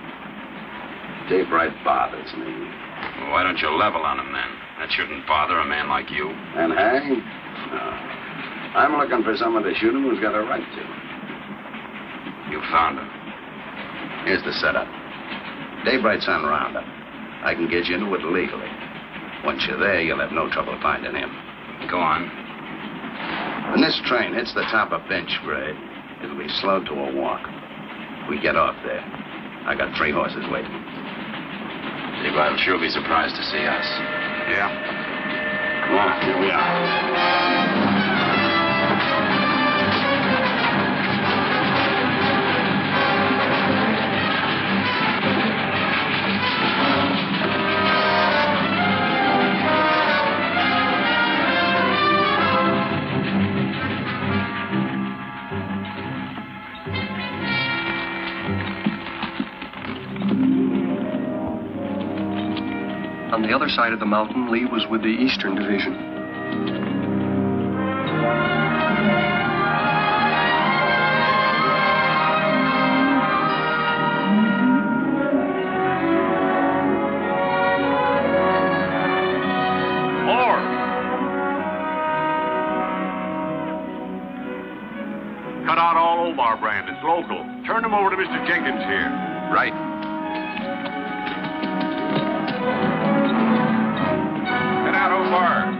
Daybreak bothers me. Well, why don't you level on him then? That shouldn't bother a man like you. And hang? No. I'm looking for someone to shoot him who's got a right to. You found him. Here's the setup. Daybreak's on roundup. I can get you into it legally. Once you're there, you'll have no trouble finding him. Go on. When this train hits the top of bench grade, it'll be slowed to a walk. We get off there. I got 3 horses waiting. Daybreak will sure be surprised to see us. Yeah? Come on, here we are. On the other side of the mountain, Lee was with the Eastern Division. More! Cut out all Omar brand. It's local. Turn them over to Mr. Jenkins here. Right. Get out, Omar.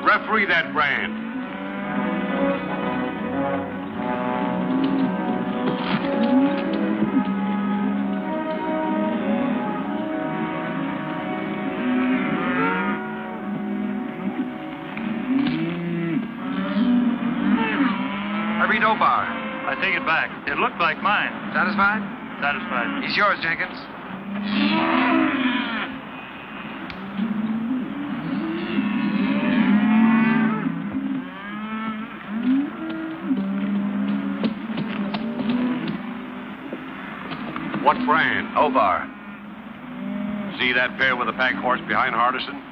Referee that brand. read Obar. I take it back. It looked like mine. Satisfied? Satisfied. He's yours, Jenkins. What brand? Obar. See that pair with the pack horse behind Hardison?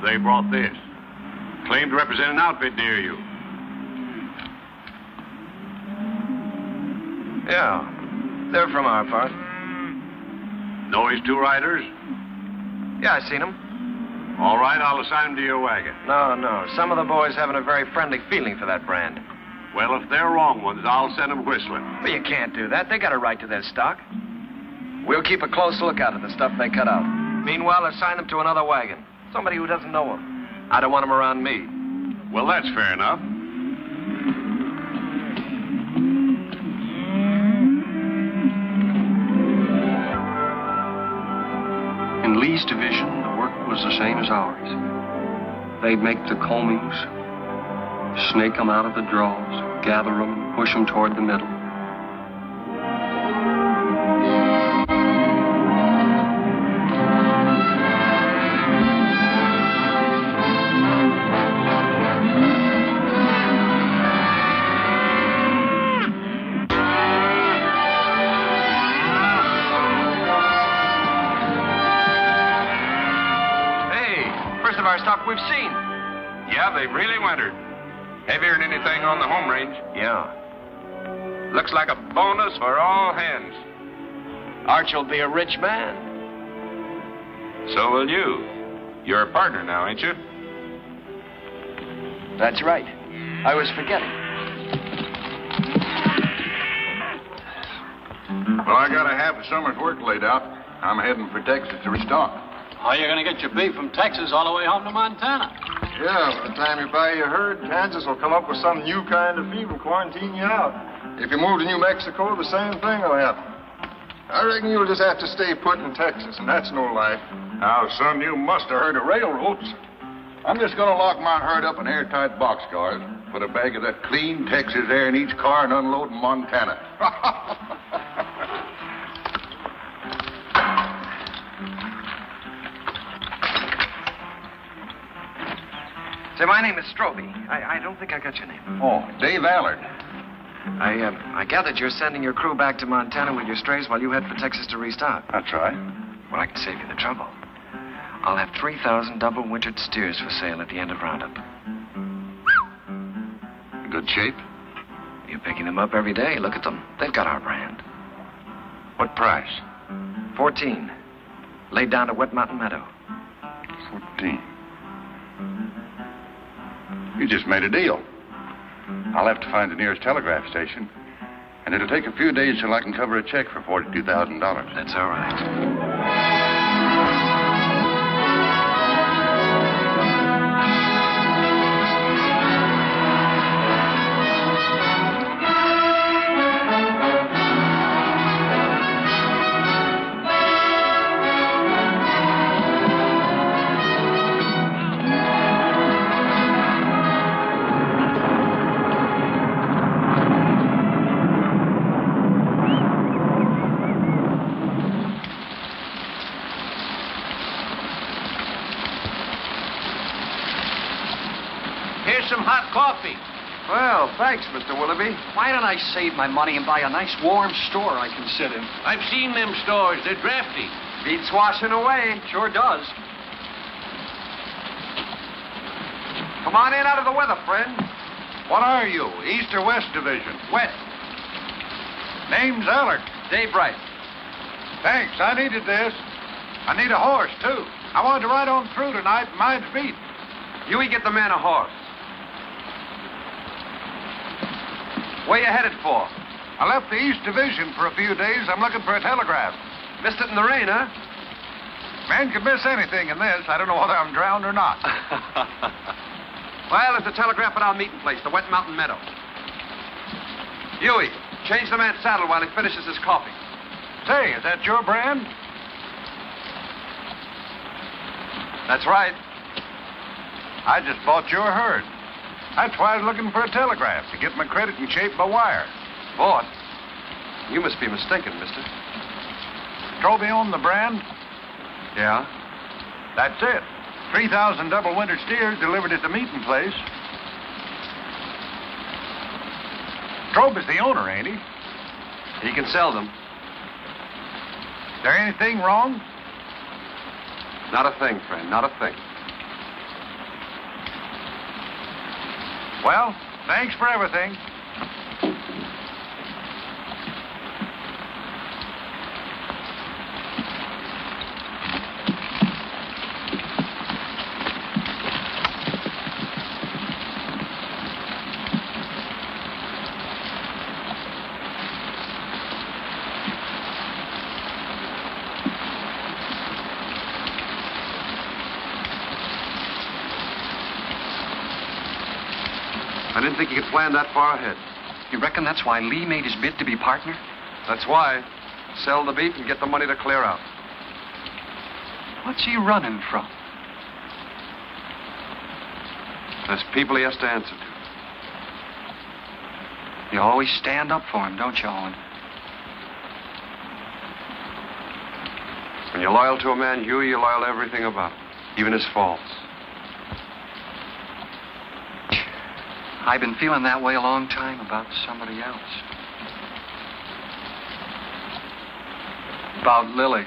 They brought this. Claimed to represent an outfit near you. Yeah. They're from our part. Know his two riders? Yeah, I seen them. All right, I'll assign them to your wagon. No. Some of the boys haven't a very friendly feeling for that brand. Well, if they're wrong ones, I'll send them whistling. But you can't do that. They got a right to their stock. We'll keep a close lookout at the stuff they cut out. Meanwhile, assign them to another wagon. Somebody who doesn't know them. I don't want them around me. Well, that's fair enough. In Lee's division, the work was the same as ours. They'd make the combings, snake them out of the draws, gather them, and push them toward the middle. Stock we've seen. Yeah, they've really wintered. Heavier than anything on the home range. Yeah. Looks like a bonus for all hands. Arch will be a rich man. So will you. You're a partner now, ain't you? That's right. I was forgetting. Well, I got a half a summer's work laid out. I'm heading for Texas to restock. How are you going to get your beef from Texas all the way home to Montana? Yeah, by the time you buy your herd, Kansas will come up with some new kind of fever, quarantine you out. If you move to New Mexico, the same thing will happen. I reckon you'll just have to stay put in Texas, and that's no life. Now, son, you must have heard of railroads. I'm just going to lock my herd up in airtight boxcars, put a bag of that clean Texas air in each car, and unload in Montana. Say, my name is Stroby. I don't think I got your name. Oh, Dave Allard. I gathered you're sending your crew back to Montana with your strays while you head for Texas to restock. That's right. Well, I can save you the trouble. I'll have 3,000 double-wintered steers for sale at the end of Roundup. Good shape? You're picking them up every day. Look at them. They've got our brand. What price? 14. Laid down to Wet Mountain Meadow. 14. You just made a deal. I'll have to find the nearest telegraph station, and it'll take a few days till I can cover a check for $42,000. That's all right. Coffee. Well, thanks, Mr. Willoughby. Why don't I save my money and buy a nice warm store I can sit in? I've seen them stores. They're drafty. Beats washing away. Sure does. Come on in out of the weather, friend. What are you, East or West Division? West. Name's Allard. Dave Bright. Thanks, I needed this. I need a horse, too. I wanted to ride on through tonight and mind feet. Huey, get the man a horse. Where you headed for? I left the East Division for a few days. I'm looking for a telegraph. Missed it in the rain, huh? Man could miss anything in this. I don't know whether I'm drowned or not. Well, there's a telegraph at our meeting place, the Wet Mountain Meadow. Huey, change the man's saddle while he finishes his coffee. Say, is that your brand? That's right. I just bought your herd. That's why I was looking for a telegraph to get my credit in shape by wire. Bought? You must be mistaken, mister. Strobe owned the brand? Yeah? That's it. 3,000 double winter steers delivered at the meeting place. Strobe is the owner, ain't he? He can sell them. Is there anything wrong? Not a thing, friend, not a thing. Well, thanks for everything. I didn't think he could plan that far ahead. You reckon that's why Lee made his bid to be partner? That's why. Sell the beef and get the money to clear out. What's he running from? There's people he has to answer to. You always stand up for him, don't you, Owen? When you're loyal to a man, Huey, you're loyal to everything about him, even his faults. I've been feeling that way a long time about somebody else. About Lily.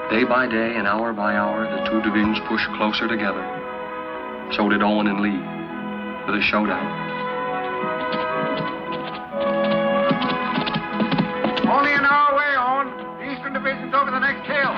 Day by day and hour by hour, the two divisions pushed closer together. So did Owen and Lee, for the showdown. Only an hour away, Owen. The Eastern Division's over the next hill.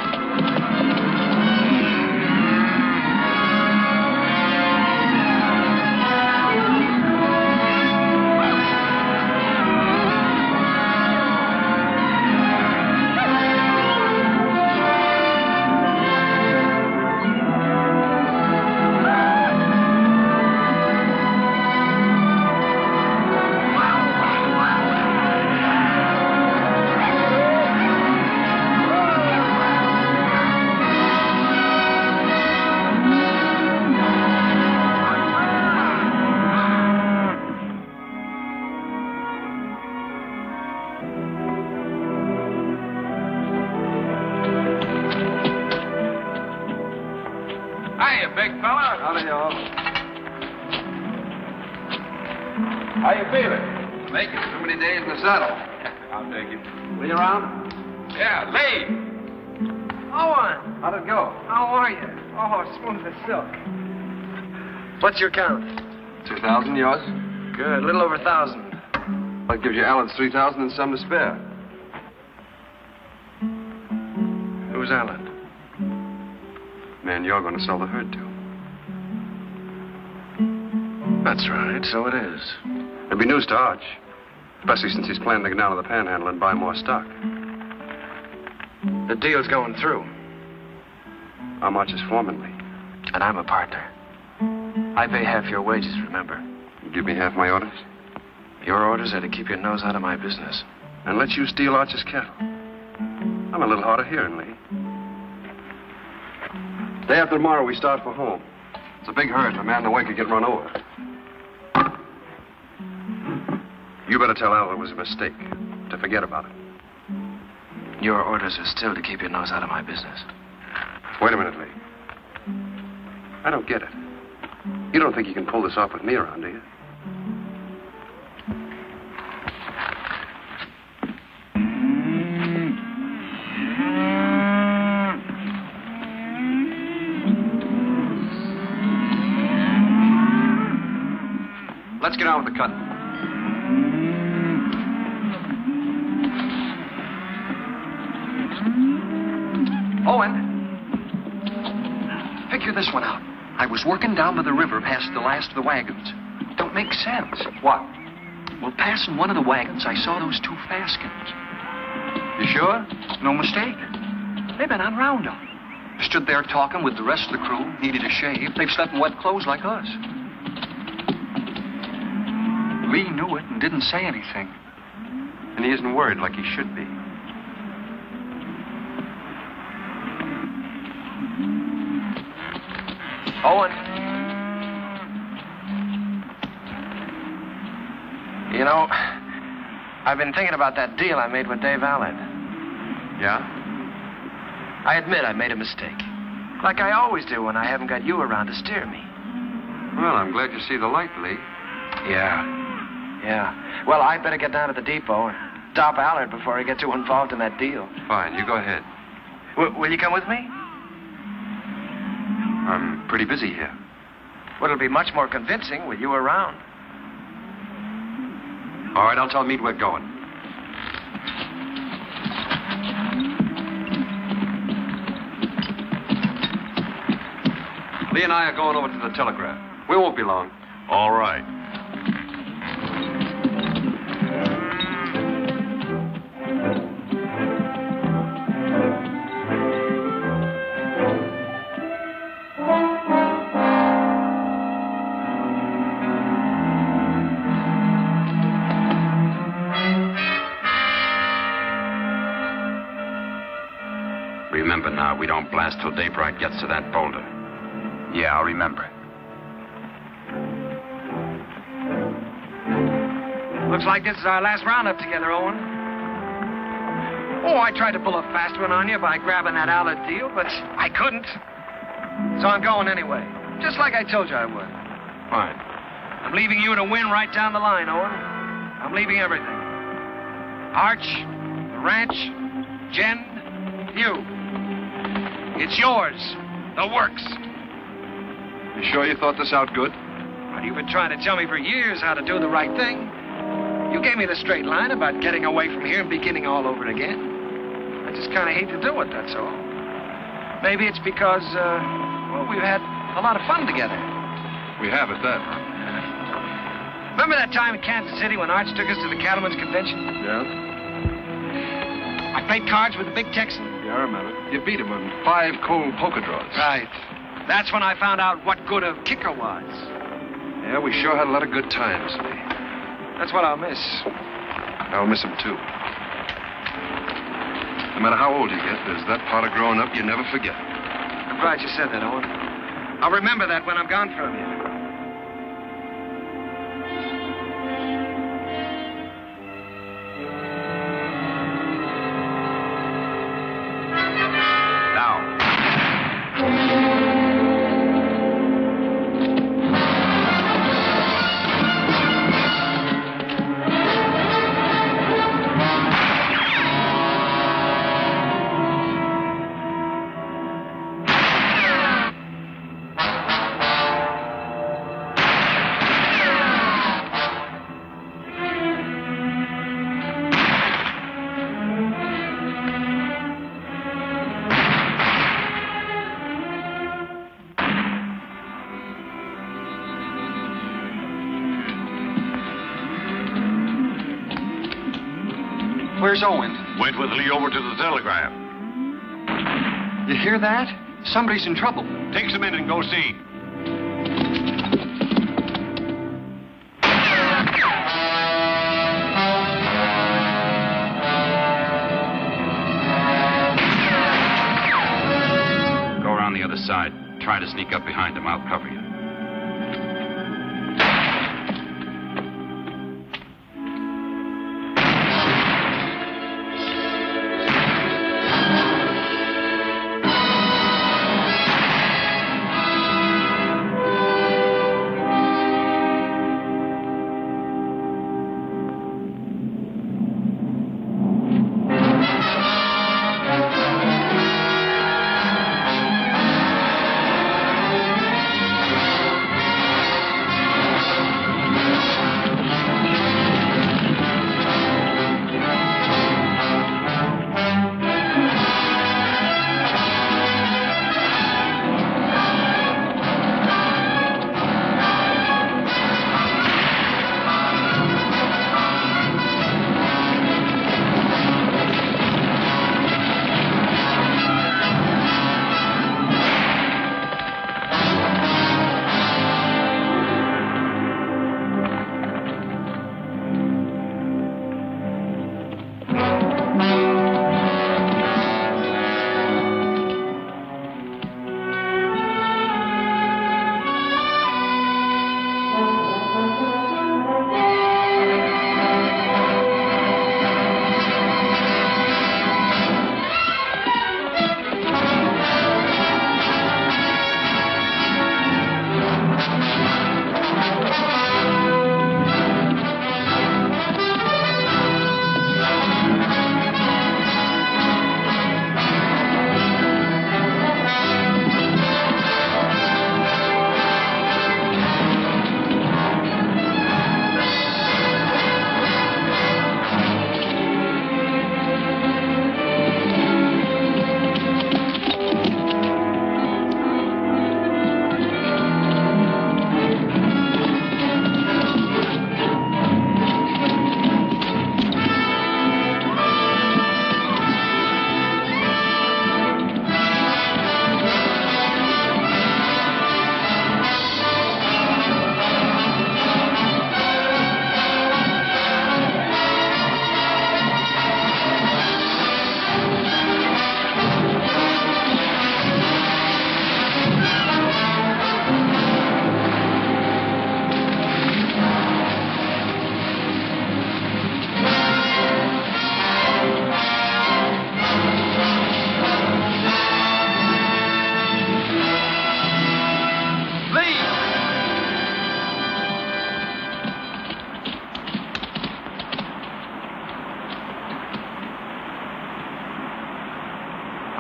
Big fella. Howdy, y'all. How you feeling? Making too many days in the saddle. I'll take it. Lee around? Yeah, Lee. Owen! How'd it go? How are you? Oh, smooth as silk. What's your count? 2,000, yours? Good, a little over 1,000. That gives you Alan's 3,000 and some to spare. Who's Alan? Man, you're going to sell the herd to. That's right, so it is. It'll be news to Arch. Especially since he's planning to get down to the Panhandle and buy more stock. The deal's going through. I'm Arch's foreman, Lee. And I'm a partner. I pay half your wages, remember? You give me half my orders? Your orders are to keep your nose out of my business. And let you steal Arch's cattle. I'm a little hard of hearing, Lee. Day after tomorrow, we start for home. It's a big herd. A man in the way could get run over. You better tell Al it was a mistake. To forget about it. Your orders are still to keep your nose out of my business. Wait a minute, Lee. I don't get it. You don't think you can pull this off with me around, do you? Let's get on with the cutting. Owen, figure this one out. I was working down by the river past the last of the wagons. Don't make sense. What? Well, passing one of the wagons, I saw those two Faskins. You sure? No mistake. They've been on roundup. Stood there talking with the rest of the crew, needed a shave. They've slept in wet clothes like us. Lee knew it and didn't say anything. And he isn't worried like he should be. Owen. You know, I've been thinking about that deal I made with Dave Allard. Yeah? I admit I made a mistake. Like I always do when I haven't got you around to steer me. Well, I'm glad you see the light, Lee. Yeah. Well, I'd better get down to the depot and stop Allard before I get too involved in that deal. Fine, you go ahead. Will you come with me? I'm pretty busy here. Well, it'll be much more convincing with you around. All right, I'll tell Meade we're going. Lee and I are going over to the telegraph. We won't be long. All right. Remember now, we don't blast till Daybright gets to that boulder. Yeah, I'll remember. Looks like this is our last roundup together, Owen. Oh, I tried to pull a fast one on you by grabbing that Allard deal, but I couldn't. So I'm going anyway, just like I told you I would. Fine. I'm leaving you to win right down the line, Owen. I'm leaving everything. Arch, the ranch, Jen, you. It's yours. The works. You sure you thought this out good? Well, you've been trying to tell me for years how to do the right thing. You gave me the straight line about getting away from here and beginning all over again. I just kind of hate to do it, that's all. Maybe it's because, well, we've had a lot of fun together. We have at that. Remember that time in Kansas City when Arch took us to the Cattlemen's Convention? Yeah? I played cards with the big Texan. Yeah, I remember. You beat him on 5 cold poker draws. Right. That's when I found out what good a kicker was. Yeah, we sure had a lot of good times, Lee. That's what I'll miss. I'll miss him, too. No matter how old you get, there's that part of growing up you never forget. I'm glad you said that, Owen. I'll remember that when I'm gone from you. Where's Owen? Went with Lee over to the telegraph. You hear that? Somebody's in trouble. Take some in and go see. Go around the other side. Try to sneak up behind him. I'll cover you.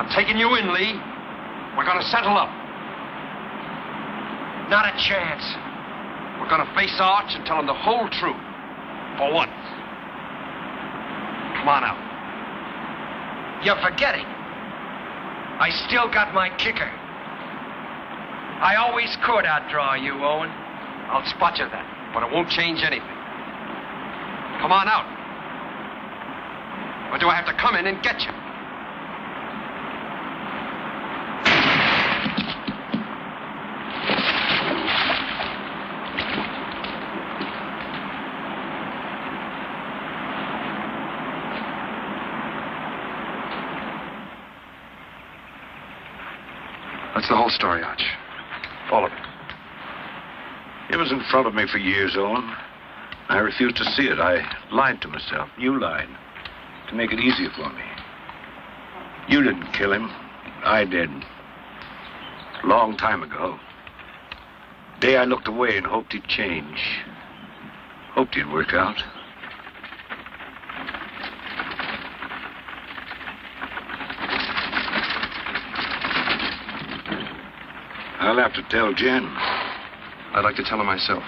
I'm taking you in, Lee. We're gonna settle up. Not a chance. We're gonna face Arch and tell him the whole truth. For once. Come on out. You're forgetting. I still got my kicker. I always could outdraw you, Owen. I'll spot you then, but it won't change anything. Come on out. Or do I have to come in and get you? That's the whole story, Arch. All of it. It was in front of me for years, Owen. I refused to see it. I lied to myself. You lied. To make it easier for me. You didn't kill him. I did. A long time ago. The day I looked away and hoped he'd change. Hoped he'd work out. I'll have to tell Jen. I'd like to tell her myself.